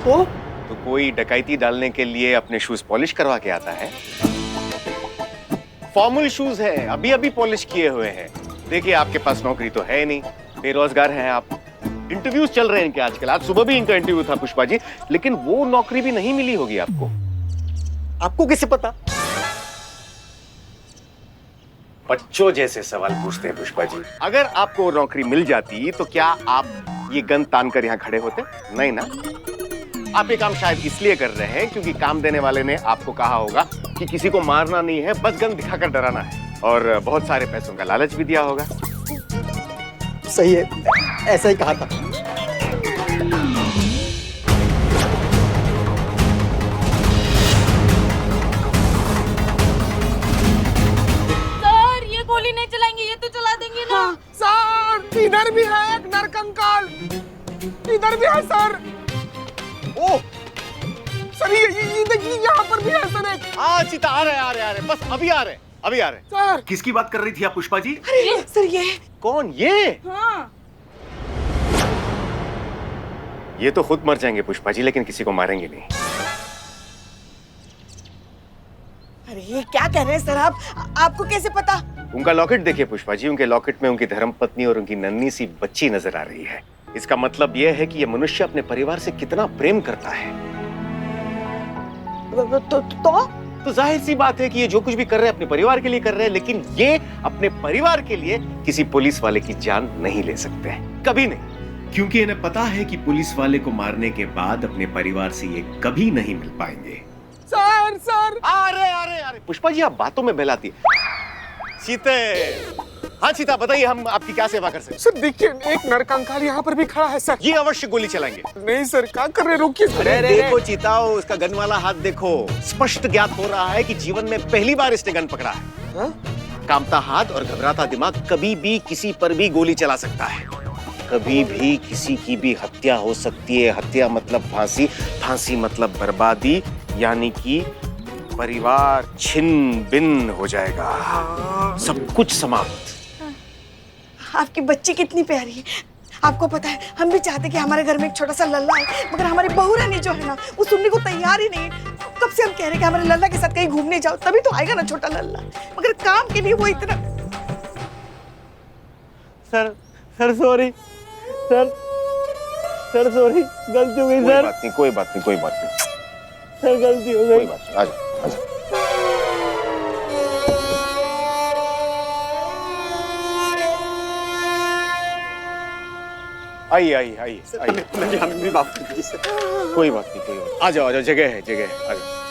तो कोई डकैती डालने के लिए अपने शूज पॉलिश करवा के आता है? फॉर्मल शूज हैं, अभी अभी पॉलिश किए हुए हैं। देखिए आपके पास नौकरी तो है नहीं, बेरोजगार हैं आप। इंटरव्यूज चल रहे हैं इनके आजकल, आज सुबह भी इनका इंटरव्यू था पुष्पा जी, लेकिन वो नौकरी भी नहीं मिली होगी आपको। आपको कैसे पता? बच्चों जैसे सवाल पूछते हैं पुष्पा जी। अगर आपको नौकरी मिल जाती तो क्या आप ये गन तान कर यहाँ खड़े होते? नहीं ना। आप ये काम शायद इसलिए कर रहे हैं क्योंकि काम देने वाले ने आपको कहा होगा कि किसी को मारना नहीं है, बस गन दिखाकर डराना है, और बहुत सारे पैसों का लालच भी दिया होगा। सही है, ऐसा ही कहा था। सर ये गोली नहीं चलाएंगे, ये तो चला देंगे ना। हाँ, सर इधर भी है एक नरकंकाल, इधर भी है सर। ओ सर ये देखिए यहाँ पर भी है सर एक। हाँ चीता, आ रहे बस अभी आ रहे। सर किसकी बात कर रही थी आप पुष्पा जी? अरे सर ये कौन ये? हाँ ये तो खुद मर जाएंगे पुष्पा जी, लेकिन किसी को मारेंगे नहीं। अरे ये क्या कह रहे हैं सर आप? आपको कैसे पता? उनका लॉकेट देखिए पुष्पा जी, उनके लॉकेट में उनकी धर्मपत्नी और उनकी नन्ही सी बच्ची नजर आ रही है। इसका मतलब यह है कि यह मनुष्य अपने परिवार से कितना प्रेम करता है। तो जाहिर सी बात है कि ये जो कुछ भी कर रहे हैं अपने परिवार के लिए कर रहे हैं, लेकिन ये अपने परिवार के लिए किसी पुलिस वाले की जान नहीं ले सकते, कभी नहीं, क्योंकि इन्हें पता है कि पुलिस वाले को मारने के बाद अपने परिवार से ये कभी नहीं मिल पाएंगे। सर सर अरे पुष्पा जी आप बातों में बहलाती है। सीते, हाँ सीता बताइए, हम आपकी क्या सेवा कर सकते हैं? सर देखिए एक नरकंकाल यहाँ पर भी खड़ा है सर। ये अवश्य गोली चलाएंगे। नहीं सर, क्या कर रहे, रुकिए सर। अरे देखो चीताओ, उसका गन वाला हाथ देखो, स्पष्ट ज्ञात हो रहा है कि जीवन में पहली बार इसने गन पकड़ा है। हाँ? कांपता हाथ और घबराता दिमाग कभी भी किसी पर भी गोली चला सकता है, कभी भी किसी की भी हत्या हो सकती है। हत्या मतलब फांसी, फांसी मतलब बर्बादी, यानी कि परिवार छिन्न भिन्न हो जाएगा, सब कुछ समाप्त। आपकी बच्ची कितनी प्यारी है। आपको पता है हम भी चाहते कि हमारे घर में एक छोटा सा लल्ला है, मगर हमारी बहू रानी जो है ना वो सुनने को तैयार ही नहीं है। कब से हम कह रहे हैं कि हमारे लल्ला के साथ कहीं घूमने जाओ, तभी तो आएगा ना छोटा लल्ला, मगर काम के लिए वो इतना। सर सॉरी सर सॉरी, गलती हो गई सर। कोई बात नहीं सर गलती हो गई। कोई बात नहीं, आजा। आइए। हमें माफ कर दीजिए सर। कोई बात नहीं, आ जाओ, जगह है, आ जाओ।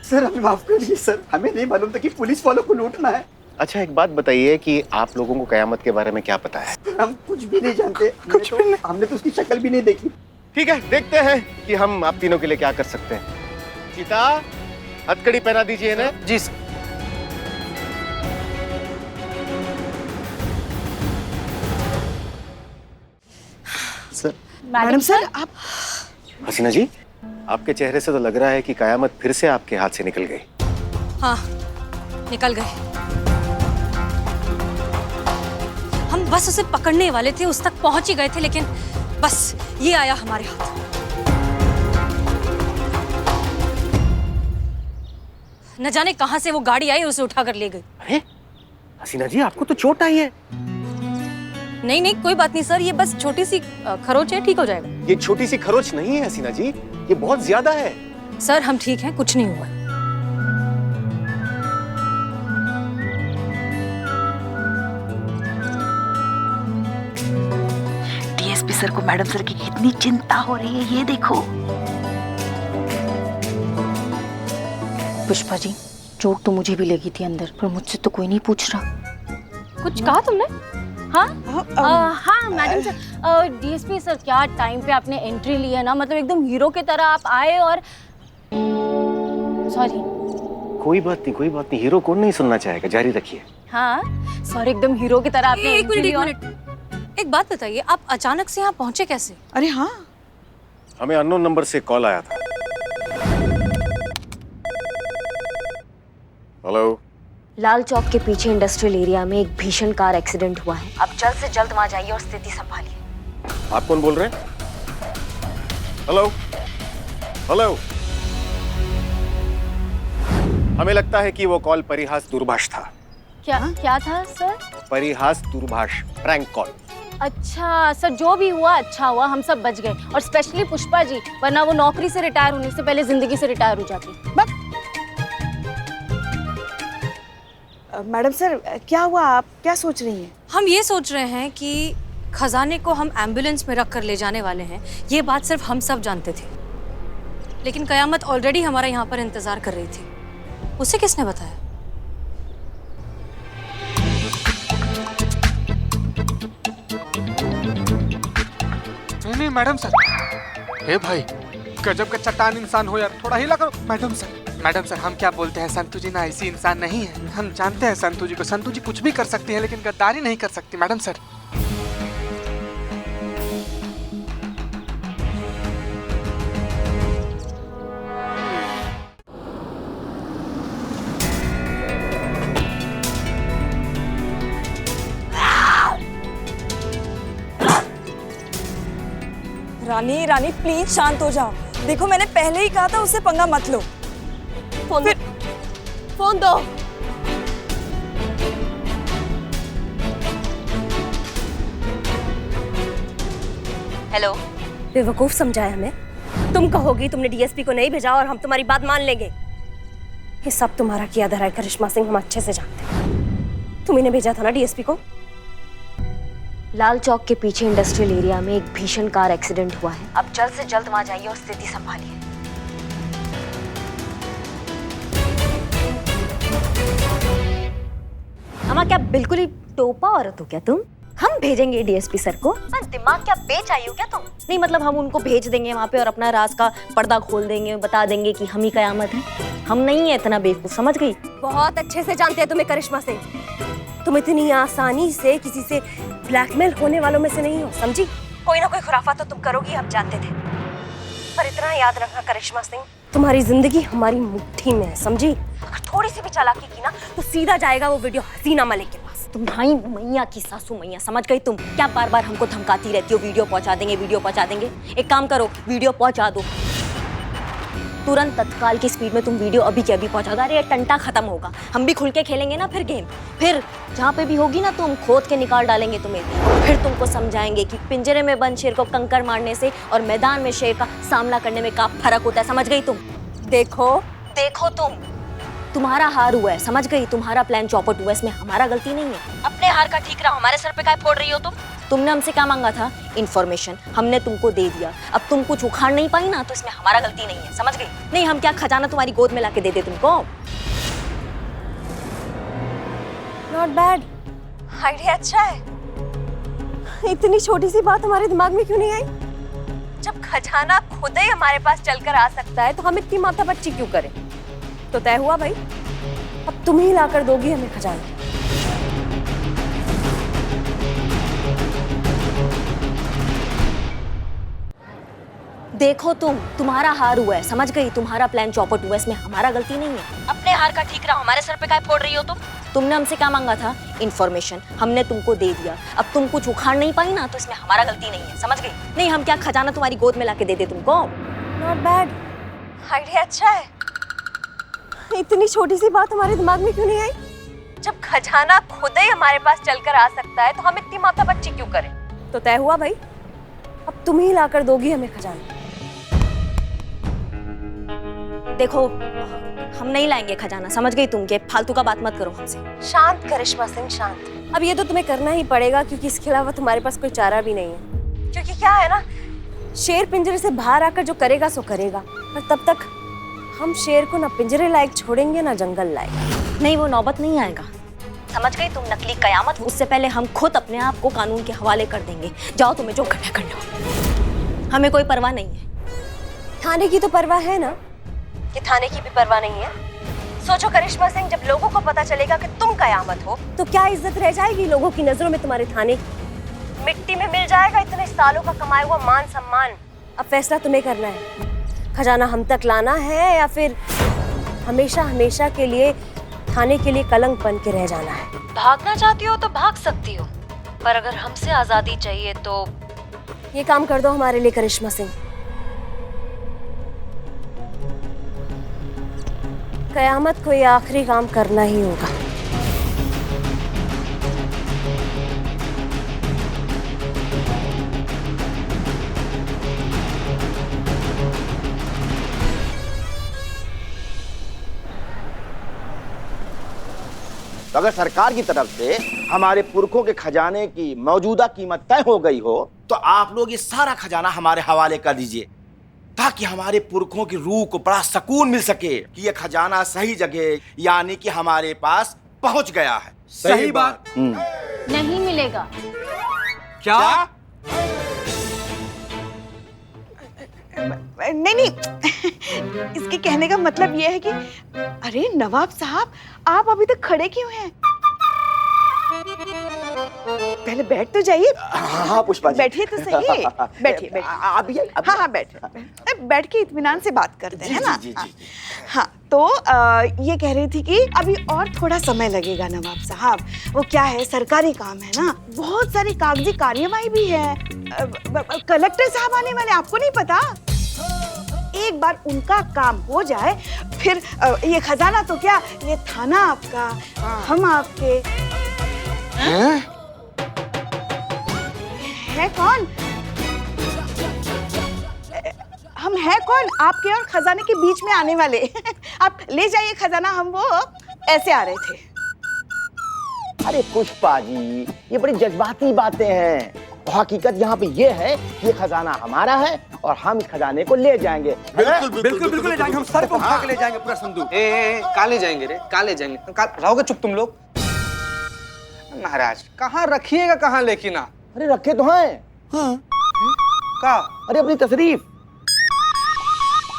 सर हमें माफ कर दीजिए सर, हमें नहीं मालूम था कि पुलिस वालों को लूटना है। अच्छा एक बात बताइए कि आप लोगों को कयामत के बारे में क्या पता है? हम कुछ भी नहीं जानते, हमने तो उसकी शक्ल भी नहीं देखी। ठीक है, देखते हैं कि हम आप तीनों के लिए क्या कर सकते हैं। सीता, हथकड़ी पहना दीजिए ना। जी सर। सर मैडम सर आप हसीना जी, आपके चेहरे से तो लग रहा है कि कयामत फिर से आपके हाथ से निकल गई। हाँ निकल गए। हम बस उसे पकड़ने वाले थे, उस तक पहुंच ही गए थे, लेकिन बस ये आया हमारे हाथ। न जाने कहां से वो गाड़ी आई, उसे उठाकर ले गई। अरे हसीना जी, आपको तो चोट आई है। नहीं कोई बात नहीं सर, ये बस छोटी सी खरोच है, ठीक हो जाएगा। ये छोटी सी खरोच नहीं है हसीना जी, ये बहुत ज्यादा है। सर हम ठीक हैं, कुछ नहीं हुआ। डीएसपी सर को मैडम सर की कितनी चिंता हो रही है, ये देखो। पुष्पा जी, चोट तो मुझे भी लगी थी अंदर, पर मुझसे तो कोई नहीं पूछ रहा। कुछ कहा तुमने? हाँ मैडम सर, डीएसपी सर क्या टाइम पे आपने एंट्री ली है ना, मतलब एकदम हीरो की तरह आप आए और सॉरी। कोई बात नहीं, हीरो कौन नहीं सुनना चाहेगा, जारी रखिए। हाँ सर, एकदम हीरो की तरह आपने एक मिनट, एक बात बताइए, आप अचानक से यहाँ पहुंचे कैसे? अरे हाँ, हमें अननोन नंबर से कॉल आया था। हेलो। लाल चौक के पीछे इंडस्ट्रियल एरिया में एक भीषण कार एक्सीडेंट हुआ है। आप जल्द से जल्द वहां जाइए और स्थिति संभालिए। आप कौन बोल रहे हैं? Hello hello. हमें लगता है कि वो कॉल परिहास दूरभाष था। क्या था सर? परिहास दूरभाष, प्रैंक कॉल। अच्छा सर, जो भी हुआ अच्छा हुआ, हम सब बच गए, और स्पेशली पुष्पा जी, वरना वो नौकरी से रिटायर होने से पहले जिंदगी से रिटायर हो जाती। मैडम सर, क्या हुआ? आप क्या सोच रही हैं? हम ये सोच रहे हैं कि खजाने को हम एम्बुलेंस में रख कर ले जाने वाले हैं। ये बात सिर्फ हम सब जानते थे, लेकिन कयामत ऑलरेडी हमारा यहाँ पर इंतजार कर रही थी। उसे किसने बताया? नहीं मैडम सर। हे भाई, गजब का चट्टान इंसान हो यार, थोड़ा हिला करो। मैडम सर, हम क्या बोलते हैं, संतू जी ना ऐसी इंसान नहीं है। हम जानते हैं संतू जी को, संतू जी कुछ भी कर सकती है लेकिन गद्दारी नहीं कर सकती मैडम सर। रानी प्लीज शांत हो जाओ। देखो मैंने पहले ही कहा था उससे पंगा मत लो। फोन दो। हेलो। बेवकूफ समझाया हमें। तुम कहोगी तुमने डीएसपी को नहीं भेजा और हम तुम्हारी बात मान लेंगे। ये सब तुम्हारा किया धरा है करिश्मा सिंह, हम अच्छे से जानते हैं। तुम इन्हें भेजा था ना डीएसपी को। लाल चौक के पीछे इंडस्ट्रियल एरिया में एक भीषण कार एक्सीडेंट हुआ है। आप जल्द से जल्द वहां जाइए और स्थिति संभालिए। अम्मा, क्या बिल्कुल ही टोपा औरत हो क्या तुम? हम भेजेंगे डीएसपी सर को? बस दिमाग क्या बेच आई हो क्या तुम? नहीं मतलब हम उनको भेज देंगे वहाँ पे और अपना राज का पर्दा खोल देंगे, बता देंगे कि हम ही कयामत है। हम नहीं है इतना बेवकूफ, समझ गई? बहुत अच्छे से जानते हैं तुम्हें करिश्मा सिंह। तुम इतनी आसानी से किसी से ब्लैकमेल होने वालों में से नहीं हो, समझी? कोई ना कोई खुराफात तो तुम करोगी, हम जानते थे। पर इतना याद रखना करिश्मा सिंह, तुम्हारी जिंदगी हमारी मुट्ठी में है, समझी? अगर थोड़ी सी भी चालाकी की ना तो सीधा जाएगा वो वीडियो हसीना मलिक के पास। तुम्हारी मैया की सासू मैया, समझ गई तुम? क्या बार बार हमको धमकाती रहती हो, वीडियो पहुंचा देंगे, वीडियो पहुंचा देंगे? एक काम करो, वीडियो पहुंचा दो तुरंत, तत्काल की स्पीड में तुम वीडियो अभी के अभी पहुंचा दो। अरे टंटा खत्म होगा, हम भी खुल के खेलेंगे ना फिर गेम। फिर जहाँ पे भी होगी ना तुम खोद के निकाल डालेंगे तुम्हें। फिर तुमको समझाएंगे कि पिंजरे में बंद शेर को कंकर मारने से और मैदान में शेर का सामना करने में क्या फर्क होता है, समझ गई तुम? देखो तुम्हारा हार हुआ है, समझ गई? तुम्हारा प्लान चौपट हुआ है, इसमें हमारा गलती नहीं है। अपने हार का ठीक रहा, हमारे सर पे काय फोड़ रही हो तुम? तुमने हमसे क्या मांगा था? इन्फॉर्मेशन, हमने तुमको दे दिया। अब तुम कुछ उखाड़ नहीं पाई ना तो इसमें हमारा गलती नहीं है, समझ गई? नहीं हम क्या खजाना तुम्हारी गोद में लाके दे दे तुमको? नॉट बैड, आइडिया अच्छा है। इतनी छोटी सी बात हमारे दिमाग में क्यों नहीं आई? जब खजाना खुद ही हमारे पास चलकर आ सकता है तो हम इतनी माथापच्ची क्यों करें? तो तय हुआ भाई, अब तुम ही लाकर दोगी हमें खजाना। देखो तुम्हारा हार हुआ है, समझ गई? तुम्हारा प्लान चौपट हुआ है, इसमें हमारा गलती नहीं है। अपने हार का ठीक रहा, हमारे सर पे काय फोड़ रही हो तुम? तुमने हमसे क्या मांगा था? इन्फॉर्मेशन, हमने तुमको दे दिया। अब तुम कुछ उखाड़ नहीं पाई ना तो इसमें हमारा गलती नहीं है, समझ गई? नहीं हम क्या खजाना तुम्हारी गोद में लाके दे दे तुमको? नॉट बैड, आइडिया अच्छा है। इतनी छोटी सी बात हमारे दिमाग में क्यों नहीं आई? जब खजाना खुद ही हमारे पास चलकर आ सकता है तो हम इतनी माथापच्ची क्यों करें? तो तय हुआ भाई, अब तुम ही लाकर दोगी हमें खजाना। देखो हम नहीं लाएंगे खजाना, समझ गई तुम? के फालतू का बात मत करो हमसे। शांत करिश्मा सिंह, शांत। अब ये तो तुम्हें करना ही पड़ेगा क्योंकि इसके अलावा तुम्हारे पास कोई चारा भी नहीं है। क्योंकि क्या है ना, शेर पिंजरे से बाहर आकर जो करेगा सो करेगा, पर तब तक हम शेर को ना पिंजरे लायक छोड़ेंगे ना जंगल लायक। नहीं वो नौबत नहीं आएगा, समझ गई तुम? नकली कयामत, उससे पहले हम खुद अपने आप को कानून के हवाले कर देंगे। जाओ तुम्हें जो करना कर लो, हमें कोई परवाह नहीं है। थाने की तो परवाह है ना, कि थाने की भी परवाह नहीं है? सोचो करिश्मा सिंह, जब लोगों को पता चलेगा कि तुम कयामत हो तो क्या इज्जत रह जाएगी लोगों की नजरों में तुम्हारे थाने की? मिट्टी में मिल जाएगा इतने सालों का कमाया हुआ मान सम्मान। अब फैसला तुम्हें करना है, खजाना हम तक लाना है या फिर हमेशा हमेशा के लिए थाने के लिए कलंक बन के रह जाना है। भागना चाहती हो तो भाग सकती हो, पर अगर हमसे आजादी चाहिए तो ये काम कर दो हमारे लिए करिश्मा सिंह। कयामत को ये आखिरी काम करना ही होगा। तो अगर सरकार की तरफ से हमारे पुरखों के खजाने की मौजूदा कीमत तय हो गई हो तो आप लोग ये सारा खजाना हमारे हवाले कर दीजिए, ताकि हमारे पुरखों की रूह को बड़ा सुकून मिल सके कि ये खजाना सही जगह यानी कि हमारे पास पहुंच गया है। सही बात। नहीं मिलेगा। क्या? नहीं, इसके कहने का मतलब ये है कि अरे नवाब साहब, आप अभी तक खड़े क्यों हैं? पहले बैठ तो जाइए। हाँ पुष्पा जी, बैठिए तो सही। बैठिए बैठिए। आप भी आइए। हाँ बैठिए, बैठ के इत्मीनान से बात करते हैं ना। जी। हाँ तो ये कह रही थी कि अभी और थोड़ा समय लगेगा नवाब साहब। वो क्या है, सरकारी काम है ना, बहुत सारी कागजी कार्यवाही भी है। कलेक्टर साहब आने वाले, आपको नहीं पता? एक बार उनका काम हो जाए फिर ये खजाना तो क्या, ये थाना आपका, हम आपके। है कौन? हम है कौन आपके और खजाने के बीच में आने वाले? आप ले जाइए खजाना, हम वो ऐसे आ रहे थे। अरे पुष्पा जी, ये बड़ी जज्बाती बातें हैं। हकीकत यहाँ पे ये है कि ये खजाना हमारा है और हम इस खजाने को ले जाएंगे। बिल्कुल ले जाएंगे, हम सर पे उठा के ले जाएंगे पूरा संदूक। कहाँ ले जाएंगे रे? कहाँ ले जाएंगे? रहोगे चुप तुम लोग? महाराज कहाँ रखिएगा, कहाँ लेकिन आप? अरे रखे तो हैं। हाँ। का? अरे अपनी तशरीफ।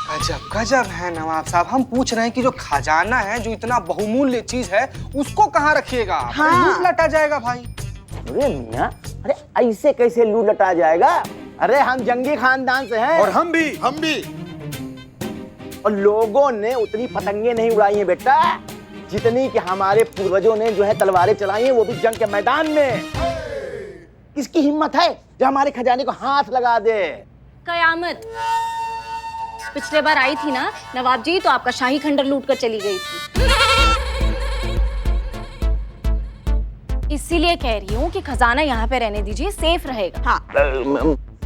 गजब गजब है नवाब साहब, हम पूछ रहे हैं कि जो खजाना है, जो इतना बहुमूल्य चीज है, उसको कहाँ रखिएगा? हाँ। लूट लटा जाएगा भाई। अरे मियां, अरे ऐसे कैसे लूट लटा जाएगा? अरे हम जंगी खानदान से हैं। और हम भी। और लोगों ने उतनी पतंगे नहीं उड़ाई हैं बेटा, जितनी कि हमारे पूर्वजों ने जो है तलवारें चलाई हैं, वो भी जंग के मैदान में। किसकी हिम्मत है जो हमारे खजाने को हाथ लगा दे? कयामत पिछले बार आई थी ना नवाब जी, तो आपका शाही खंडर लूट कर चली गई थी। इसीलिए कह रही हूँ कि खजाना यहाँ पे रहने दीजिए, सेफ रहेगा। हाँ।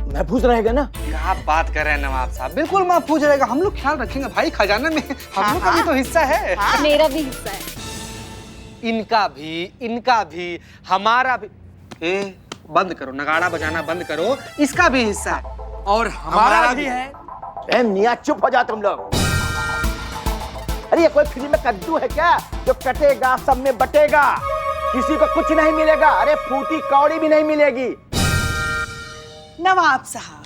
महफूज रहेगा ना? क्या बात कर रहे हैं नवाब साहब, बिल्कुल महफूज रहेगा, हम लोग ख्याल रखेंगे भाई। खजाने में हम लोग का भी तो हिस्सा है। हाँ। मेरा भी हिस्सा है। इनका भी, हमारा भी। बंद करो, नगाड़ा बजाना बंद करो, इसका भी हिस्सा है और हमारा भी है। मियां चुप हो जा तुम लोग। अरे ये कोई फ्री में कद्दू है क्या जो कटेगा सब में बटेगा? किसी को कुछ नहीं मिलेगा। अरे फूटी कौड़ी भी नहीं मिलेगी। नवाब साहब,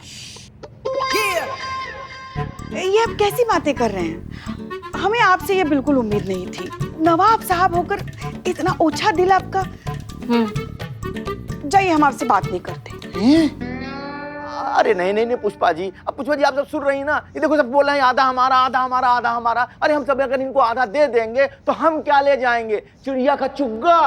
ये आप कैसी बातें कर रहे हैं? हमें आपसे ये बिल्कुल उम्मीद नहीं थी। नवाब साहब होकर इतना ओछा दिल आपका। जाइए, हम आपसे बात नहीं करते। अरे नहीं पुष्पा जी, अब पुष्पा जी आप सब सुन रही हैं ना, ये देखो सब बोल रहे हैं आधा हमारा, आधा हमारा, आधा हमारा। अरे हम सब अगर इनको आधा दे देंगे तो हम क्या ले जाएंगे? चिड़िया का चुग्गा।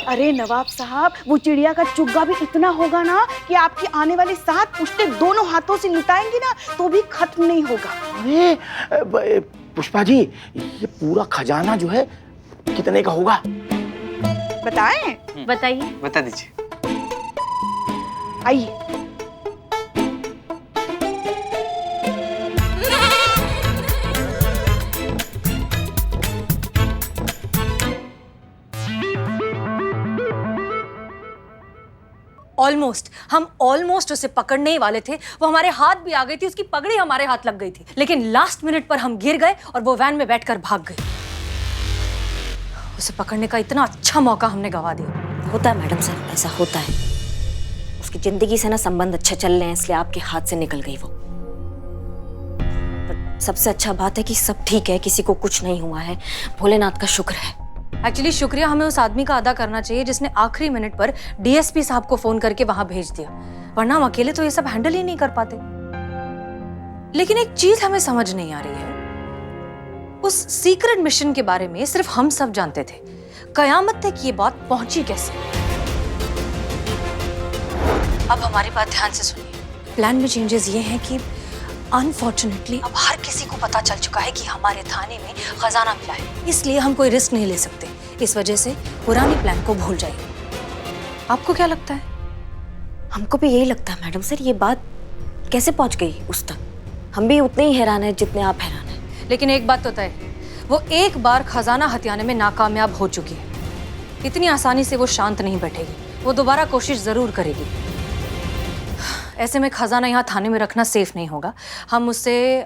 अरे नवाब साहब, वो चिड़िया का चुग्गा भी इतना होगा ना कि आपकी आने वाली 7 पुश्तें दोनों हाथों से लुटाएंगी ना तो भी खत्म नहीं होगा। अरे पुष्पा जी, ये पूरा खजाना जो है कितने का होगा? बताएं? बताइए। बता दीजिए। आइए। हम ऑलमोस्ट उसे पकड़ने ही वाले थे। वो हमारे हाथ भी आ गई थी, उसकी पगड़ी हमारे हाथ लग गई थी, लेकिन लास्ट मिनट पर हम गिर गए और वो वैन में बैठकर भाग गई। उसे पकड़ने का इतना अच्छा मौका हमने गवा दिया। होता है मैडम सर, ऐसा होता है। उसकी जिंदगी से ना संबंध अच्छे चल रहे हैं, इसलिए आपके हाथ से निकल गई वो। पर सबसे अच्छा बात है कि सब ठीक है, किसी को कुछ नहीं हुआ है। भोलेनाथ का शुक्र है। एक्चुअली शुक्रिया हमें उस आदमी का अदा करना चाहिए जिसने आखिरी मिनट पर डीएसपी साहब को फोन करके वहां भेज दिया, वरना हम अकेले तो ये सब हैंडल ही नहीं कर पाते। लेकिन एक चीज हमें समझ नहीं आ रही है, उस सीक्रेट मिशन के बारे में सिर्फ हम सब जानते थे, कयामत तक ये बात पहुंची कैसे? अब हमारी बात ध्यान से सुनिए। प्लान में चेंजेस ये हैं कि अनफॉर्चुनेटली अब हर किसी को पता चल चुका है कि हमारे थाने में खजाना मिला है, इसलिए हम कोई रिस्क नहीं ले सकते। इस वजह से पुरानी प्लान को भूल जाइए। आपको क्या लगता है? हमको भी यही लगता है मैडम सर। ये बात कैसे पहुंच गई उस तक? हम भी उतने ही हैरान हैं जितने आप हैरान हैं। लेकिन एक बात तो तय है, वो एक बार खजाना हथियाने में नाकामयाब हो चुकी है। इतनी आसानी से वो शांत नहीं बैठेगी, वो दोबारा कोशिश जरूर करेगी। ऐसे में खजाना यहाँ थाने में रखना सेफ नहीं होगा। हम उससे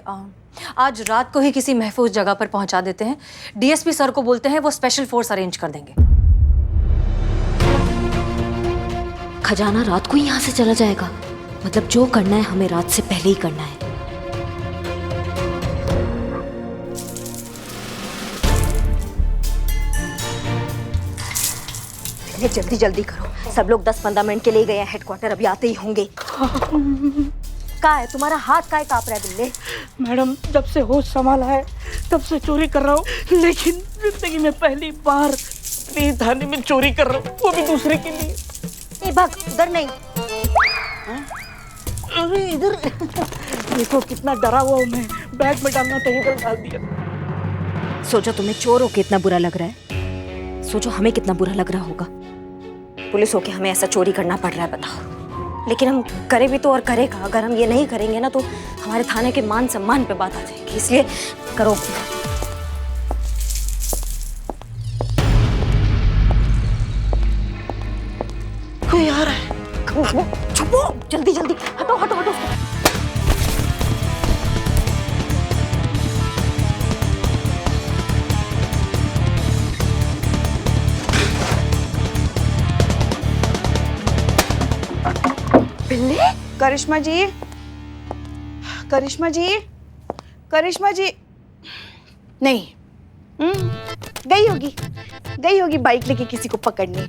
आज रात को ही किसी महफूज जगह पर पहुंचा देते हैं। डीएसपी सर को बोलते हैं, वो स्पेशल फोर्स अरेंज कर देंगे। खजाना रात को ही यहाँ से चला जाएगा? मतलब जो करना है हमें रात से पहले ही करना है। जल्दी जल्दी करो, सब लोग 10-15 मिनट के लिए गए हैं हेडक्वार्टर, अभी आते ही होंगे। क्या है तुम्हारा हाथ काय कांप रहा है बिल्ले? मैडम जब से होश संभाला है तब से चोरी कर रहा हूँ, लेकिन जिंदगी में पहली बार अपने थाने में चोरी कर रहा हूँ, वो भी दूसरे के लिए। ए भाग, उधर नहीं। अरे इधर देखो कितना डरा हुआ हूँ मैं, बैग में डालना चाहिए इधर डाल दिया। सोचो तुम्हें चोर होके इतना बुरा लग रहा है, सोचो हमें कितना बुरा लग रहा होगा। पुलिस होके हमें ऐसा चोरी करना पड़ रहा है, बताओ। लेकिन हम करें भी तो और करेगा। अगर हम ये नहीं करेंगे ना तो हमारे थाने के मान सम्मान पे बात आ जाएगी, इसलिए करो। कोई आ रहा है। छुपो, जल्दी जल्दी, हटो हटो हटो। करिश्मा जी, करिश्मा जी, करिश्मा जी नहीं, गई होगी बाइक लेके किसी को पकड़ने।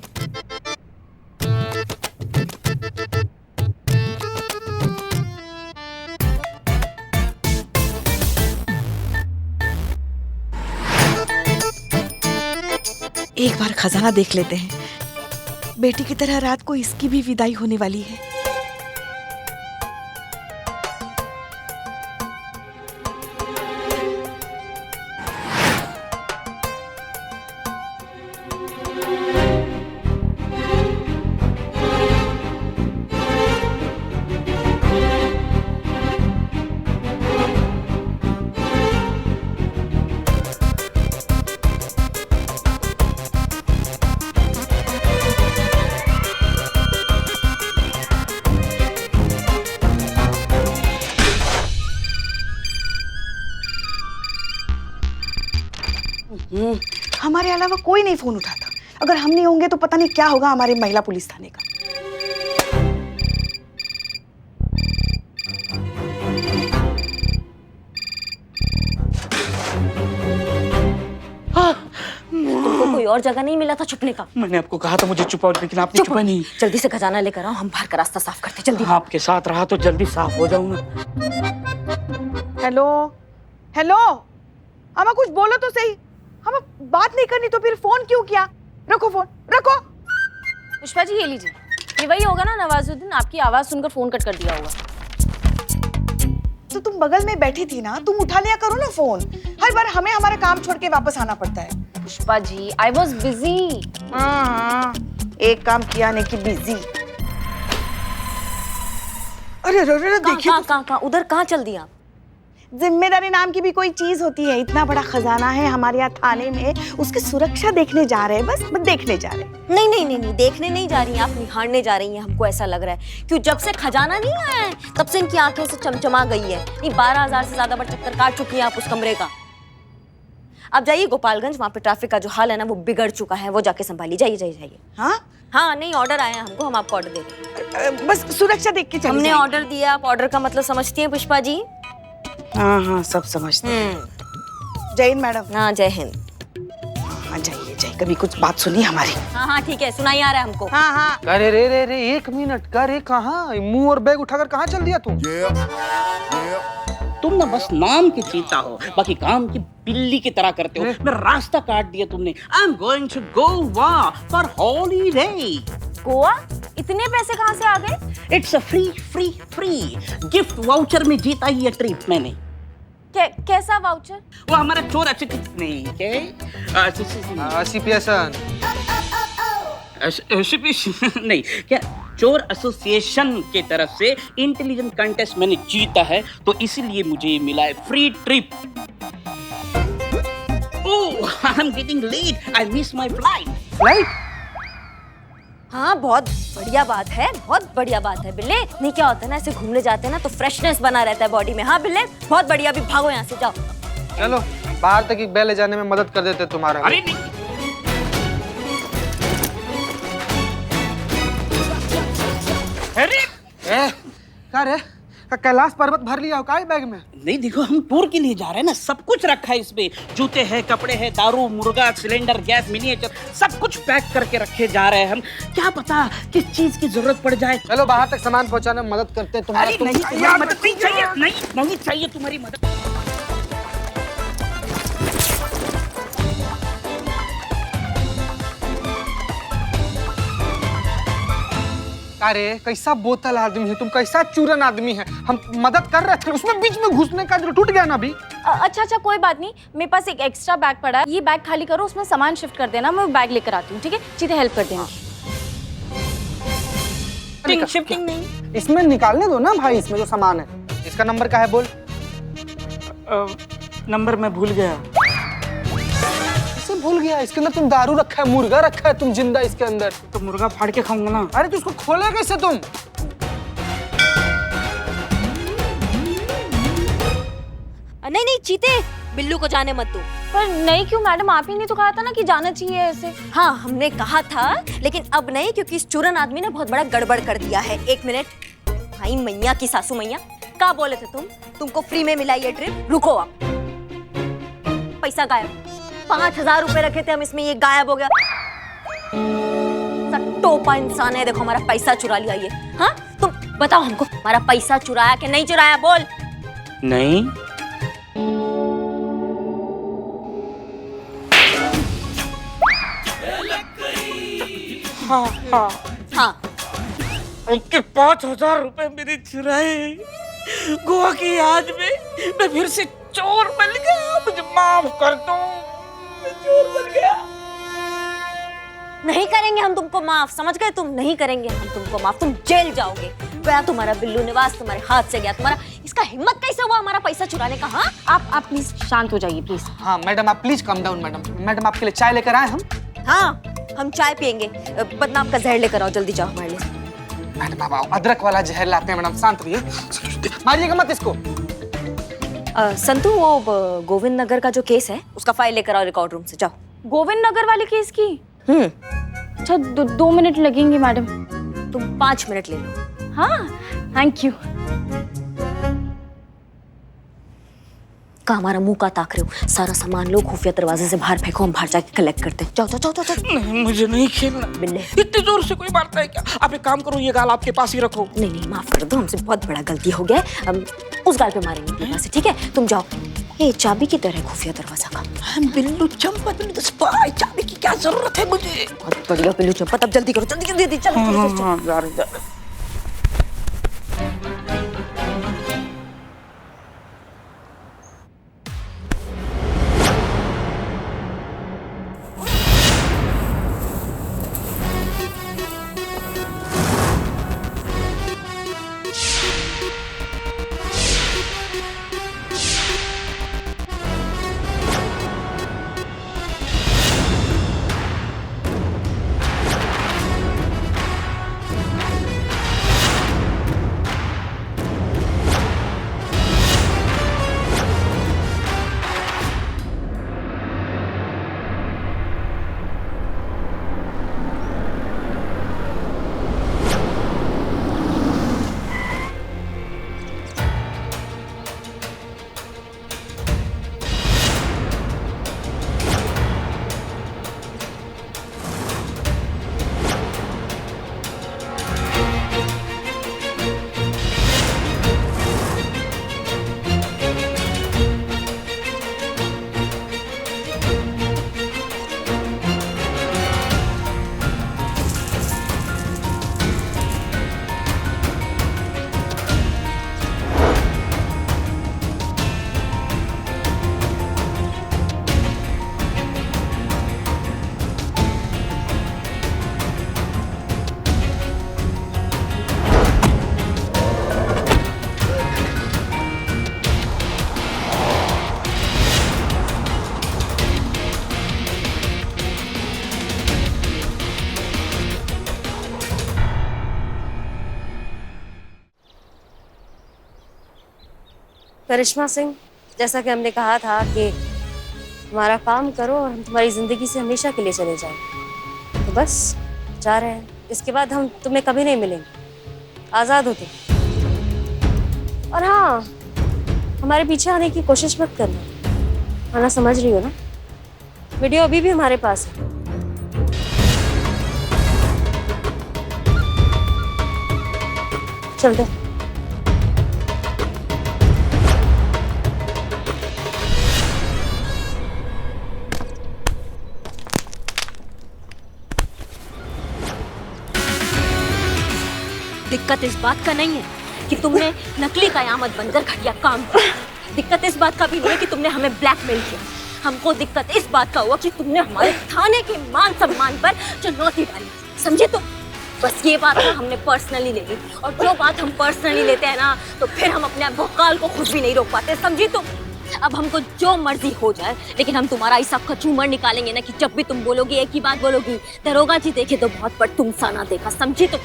एक बार खजाना देख लेते हैं, बेटी की तरह रात को इसकी भी विदाई होने वाली है। हमारे अलावा कोई नहीं फोन उठाता। अगर हम नहीं होंगे तो पता नहीं क्या होगा हमारे महिला पुलिस थाने का। तुमको कोई और जगह नहीं मिला था छुपने का? मैंने आपको कहा था मुझे छुपाओ, लेकिन आपने छुपा नहीं। जल्दी से खजाना लेकर आओ, हम बाहर का रास्ता साफ करते। जल्दी। आपके साथ रहा तो जल्दी साफ हो जाऊंगा। हेलो हेलो, हमें कुछ बोलो तो सही। हमें बात नहीं करनी तो फिर फोन क्यों किया? रखो फोन, रखो। पुष्पा जी ये लीजिए, ये वही होगा ना नवाजुद्दीन, आपकी आवाज सुनकर फोन कट कर दिया होगा। तो तुम बगल में बैठी थी ना, तुम उठा लिया करो ना फोन। हर बार हमें हमारा काम छोड़ के वापस आना पड़ता है। Pushpa ji I was busy. हाँ, एक काम किया नहीं कि बिजी। अरे देखिए, कहाँ उधर कहाँ चल दिया? जिम्मेदारी नाम की भी कोई चीज होती है। इतना बड़ा खजाना है हमारे यहाँ थाने में, उसकी सुरक्षा देखने जा रहे हैं। बस देखने जा रहे हैं। नहीं, देखने नहीं जा रही हैं आप, निहारने जा रही हैं। हमको ऐसा लग रहा है क्यों जब से खजाना नहीं आया है तब से इनकी आंखें से चमचमा गई है। नहीं 12,000 से ज्यादा बार चक्कर काट चुकी हैं आप उस कमरे का। अब जाइए गोपालगंज, वहाँ पे ट्रैफिक का जो हाल है ना वो बिगड़ चुका है, वो जाके संभालिए। जाइए। हाँ नहीं, ऑर्डर आया हमको, हम आपको ऑर्डर दे रहे हैं। बस सुरक्षा देख के चलिए। हमने ऑर्डर दिया, आप ऑर्डर का मतलब समझती हैं पुष्पा जी? हाँ हाँ सब समझते हैं। जय हिंद मैडम। हाँ जय हिंद। हाँ जाइए जाइए, कभी कुछ बात सुनिए हमारी। हाँ हाँ ठीक है, सुनाई आ रहा है हमको। हाँ हाँ। अरे रे रे रे, एक मिनट, करे कहाँ? मुंह और बैग उठाकर कहाँ चल दिया तुम? तुम ना बस नाम के चीता हो, बाकी काम की बिल्ली की तरह करते हो। मैं रास्ता काट दिया तुमने। I am going to Goa for holiday. Goa? इतने पैसे कहाँ से आ गए? It's a free free free gift voucher में जीता ये ट्रिप मैंने। कैसा वाउचर? वो हमारा चोर नहीं नहीं क्या, चोर एसोसिएशन की तरफ से इंटेलिजेंट कंटेस्ट मैंने जीता है, तो इसीलिए मुझे मिला है free trip. Oh I am getting late, I miss my flight. हाँ बहुत बढ़िया बात है, बहुत बढ़िया बात है बिल्ले। नहीं क्या होता है ना, ऐसे घूमने जाते हैं ना तो फ्रेशनेस बना रहता है बॉडी में। हाँ बिल्ले बहुत बढ़िया, अभी भागो यहाँ से, जाओ। चलो बाहर तक एक बैल ले जाने में मदद कर देते तुम्हारा। अरे नहीं, अरे क्या रे, कैलाश पर्वत भर लिया हो काय बैग में? नहीं देखो, हम टूर के लिए जा रहे हैं ना, सब कुछ रखा है इसमें। जूते हैं, कपड़े हैं, दारू, मुर्गा, सिलेंडर, गैस, मिनिएचर, सब कुछ पैक करके रखे जा रहे हैं हम। क्या पता किस चीज की जरूरत पड़ जाए। चलो बाहर तक सामान पहुंचाने में मदद करते हैं तुम्हारा। अरे नहीं, तुम्हारी मदद नहीं चाहिए, नहीं चाहिए तुम्हारी मदद। अरे कैसा बोतल आदमी है तुम, कैसा चूरन आदमी है। हम मदद कर रहे थे, उसमें बीच में घुसने का टूट गया ना अभी। अच्छा कोई बात नहीं, मेरे पास एक एक्स्ट्रा बैग पड़ा है, ये बैग खाली करो, उसमें सामान शिफ्ट कर देना, मैं बैग लेकर आती हूँ, ठीक है? चीते हेल्प कर देना। शिफ्टिंग नहीं, इसमें निकालने दो ना भाई, इसमें जो सामान है। इसका नंबर क्या है बोल? नंबर मैं भूल गया। भूल गया? इसके अंदर तुम दारू रखा है, मुर्गा रखा है, तुम जिंदा इसके अंदर। तो मुर्गा फाड़ के खाऊंगा ना। अरे तो उसको खोले कैसे तुम? नहीं चीते, बिल्लू को जाने मत दो। पर नहीं क्यों मैडम, आप ही ने तो कहा था ना कि जाना चाहिए ऐसे। हाँ हमने कहा था, लेकिन अब नहीं, क्योंकि इस चूरन आदमी ने बहुत बड़ा गड़बड़ कर दिया है। एक मिनट, भाई मैया की सासू मैया, क्या बोले थे तुमको फ्री में मिला ये ट्रिप? रुको आप, पैसा गायब। 5000 रुपए रखे थे हम इसमें, ये गायब हो गया। टोपा इंसान है, देखो हमारा पैसा चुरा लिया ये। हाँ तुम बताओ हमको, हमारा पैसा चुराया कि नहीं चुराया? बोल। नहीं। हाँ उनके 5000 रुपए मेरे चुराए गोवा की याद में। मैं फिर से चोर बन गया, मुझे माफ कर दो, मैं चोर बन गया। नहीं करेंगे हम तुमको माफ, समझ गए? तुम नहीं करेंगे हम तुमको माफ, तुम जेल जाओगे। गया तुम्हारा बिल्लू निवास, तुम्हारे हाथ से गया। तुम्हारा इसका हिम्मत कैसे हुआ हमारा पैसा चुराने का? हाँ आप प्लीज शांत हो जाइए प्लीज। हाँ मैडम आप प्लीज कम डाउन। मैडम आपके लिए चाय लेकर आए हम। हाँ हम चाय पियेंगे, बदनाम का जहर लेकर आओ, जल्दी जाओ हमारे लिए। मैडम बाबा अदरक वाला जहर लाते हैं मैडम, शांत रहिए, मारिएगा मत इसको। संतू वो गोविंद नगर का जो केस है उसका फाइल लेकर आओ रिकॉर्ड रूम से, जाओ। गोविंद नगर वाले केस की? अच्छा 2 मिनट लगेंगे मैडम। तुम 5 मिनट ले लो। हाँ थैंक यू। का हमारा मुंह का ताक रहे हो? सारा सामान लो, खुफिया दरवाजे से बाहर फेंको, हम बाहर जाके कलेक्ट करते हैं। जाओ जाओ जाओ जाओ। नहीं मुझे नहीं खेलना। बिल्ले इतनी जोर से कोई मारता है क्या? आप एक काम करो, ये गाल आपके पास ही रखो। नहीं माफ कर दो, हमसे बहुत बड़ा गलती हो गया है। हम उस गाल पे मारेंगे अपने पास से, ठीक है? तुम जाओ। ये चाबी की तरह खुफिया दरवाजा का। बिल्लू चंपा, चाबी की क्या जरूरत है मुझे? बहुत बढ़िया बिल्लू चंपा, तब जल्दी करो, जल्दी चलो। करिश्मा सिंह, जैसा कि हमने कहा था कि हमारा काम करो और हम तुम्हारी जिंदगी से हमेशा के लिए चले जाएं। तो बस जा रहे हैं, इसके बाद हम तुम्हें कभी नहीं मिलेंगे, आजाद हो तुम। और हाँ, हमारे पीछे आने की कोशिश मत करना, आना समझ रही हो ना? वीडियो अभी भी हमारे पास है। चल दो। दिक्कत इस बात का नहीं है कि तुमने नकली कयामत बनकर घटिया काम किया। दिक्कत इस बात का भी नहीं है कि तुमने हमें ब्लैकमेल किया। हमको दिक्कत इस बात का हुआ कि तुमने हमारे थाने के मान सम्मान पर चुनौती डाली। समझे तुम? बस ये बात ना हमने पर्सनली ले ली, और जो बात हम पर्सनली लेते हैं ना, तो फिर हम अपने भौकाल को खुद भी नहीं रोक पाते। समझी तुम? अब हमको जो मर्जी हो जाए, लेकिन हम तुम्हारा ऐसा कचूमर निकालेंगे ना कि जब भी तुम बोलोगी एक ही बात बोलोगी, दरोगा जी देखे तो बहुत पर तुम सा ना देखा। समझी तुम?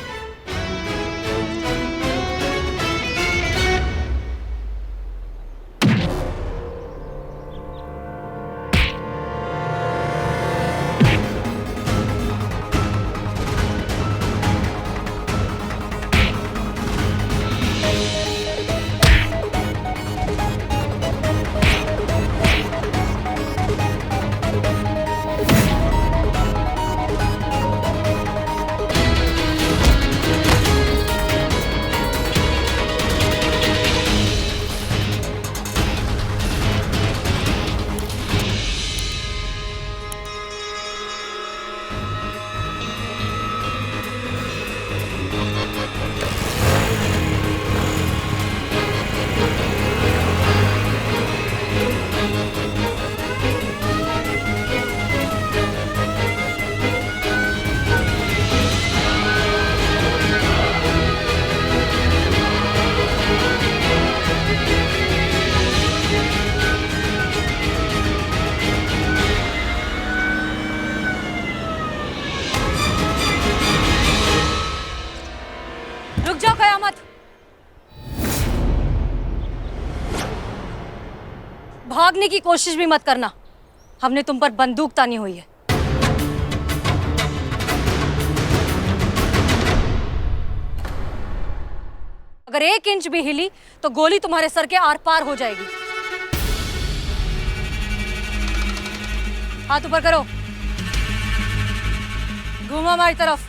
रुक जाओ कयामत। भागने की कोशिश भी मत करना, हमने तुम पर बंदूक तानी हुई है। अगर 1 इंच भी हिली तो गोली तुम्हारे सर के आर पार हो जाएगी। हाथ ऊपर करो, घूमो हमारी तरफ।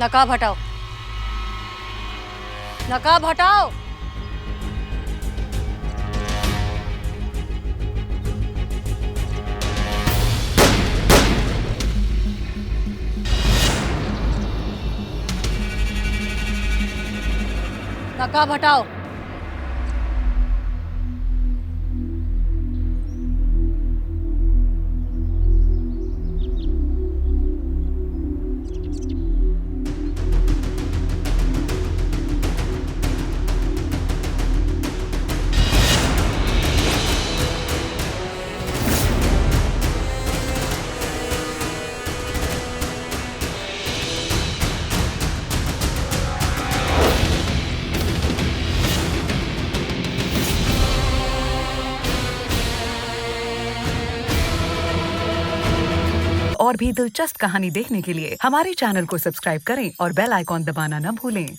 नकाब हटाओ, नकाब हटाओ। नकाब हटाओ। और भी दिलचस्प कहानी देखने के लिए हमारे चैनल को सब्सक्राइब करें और बेल आइकॉन दबाना न भूलें।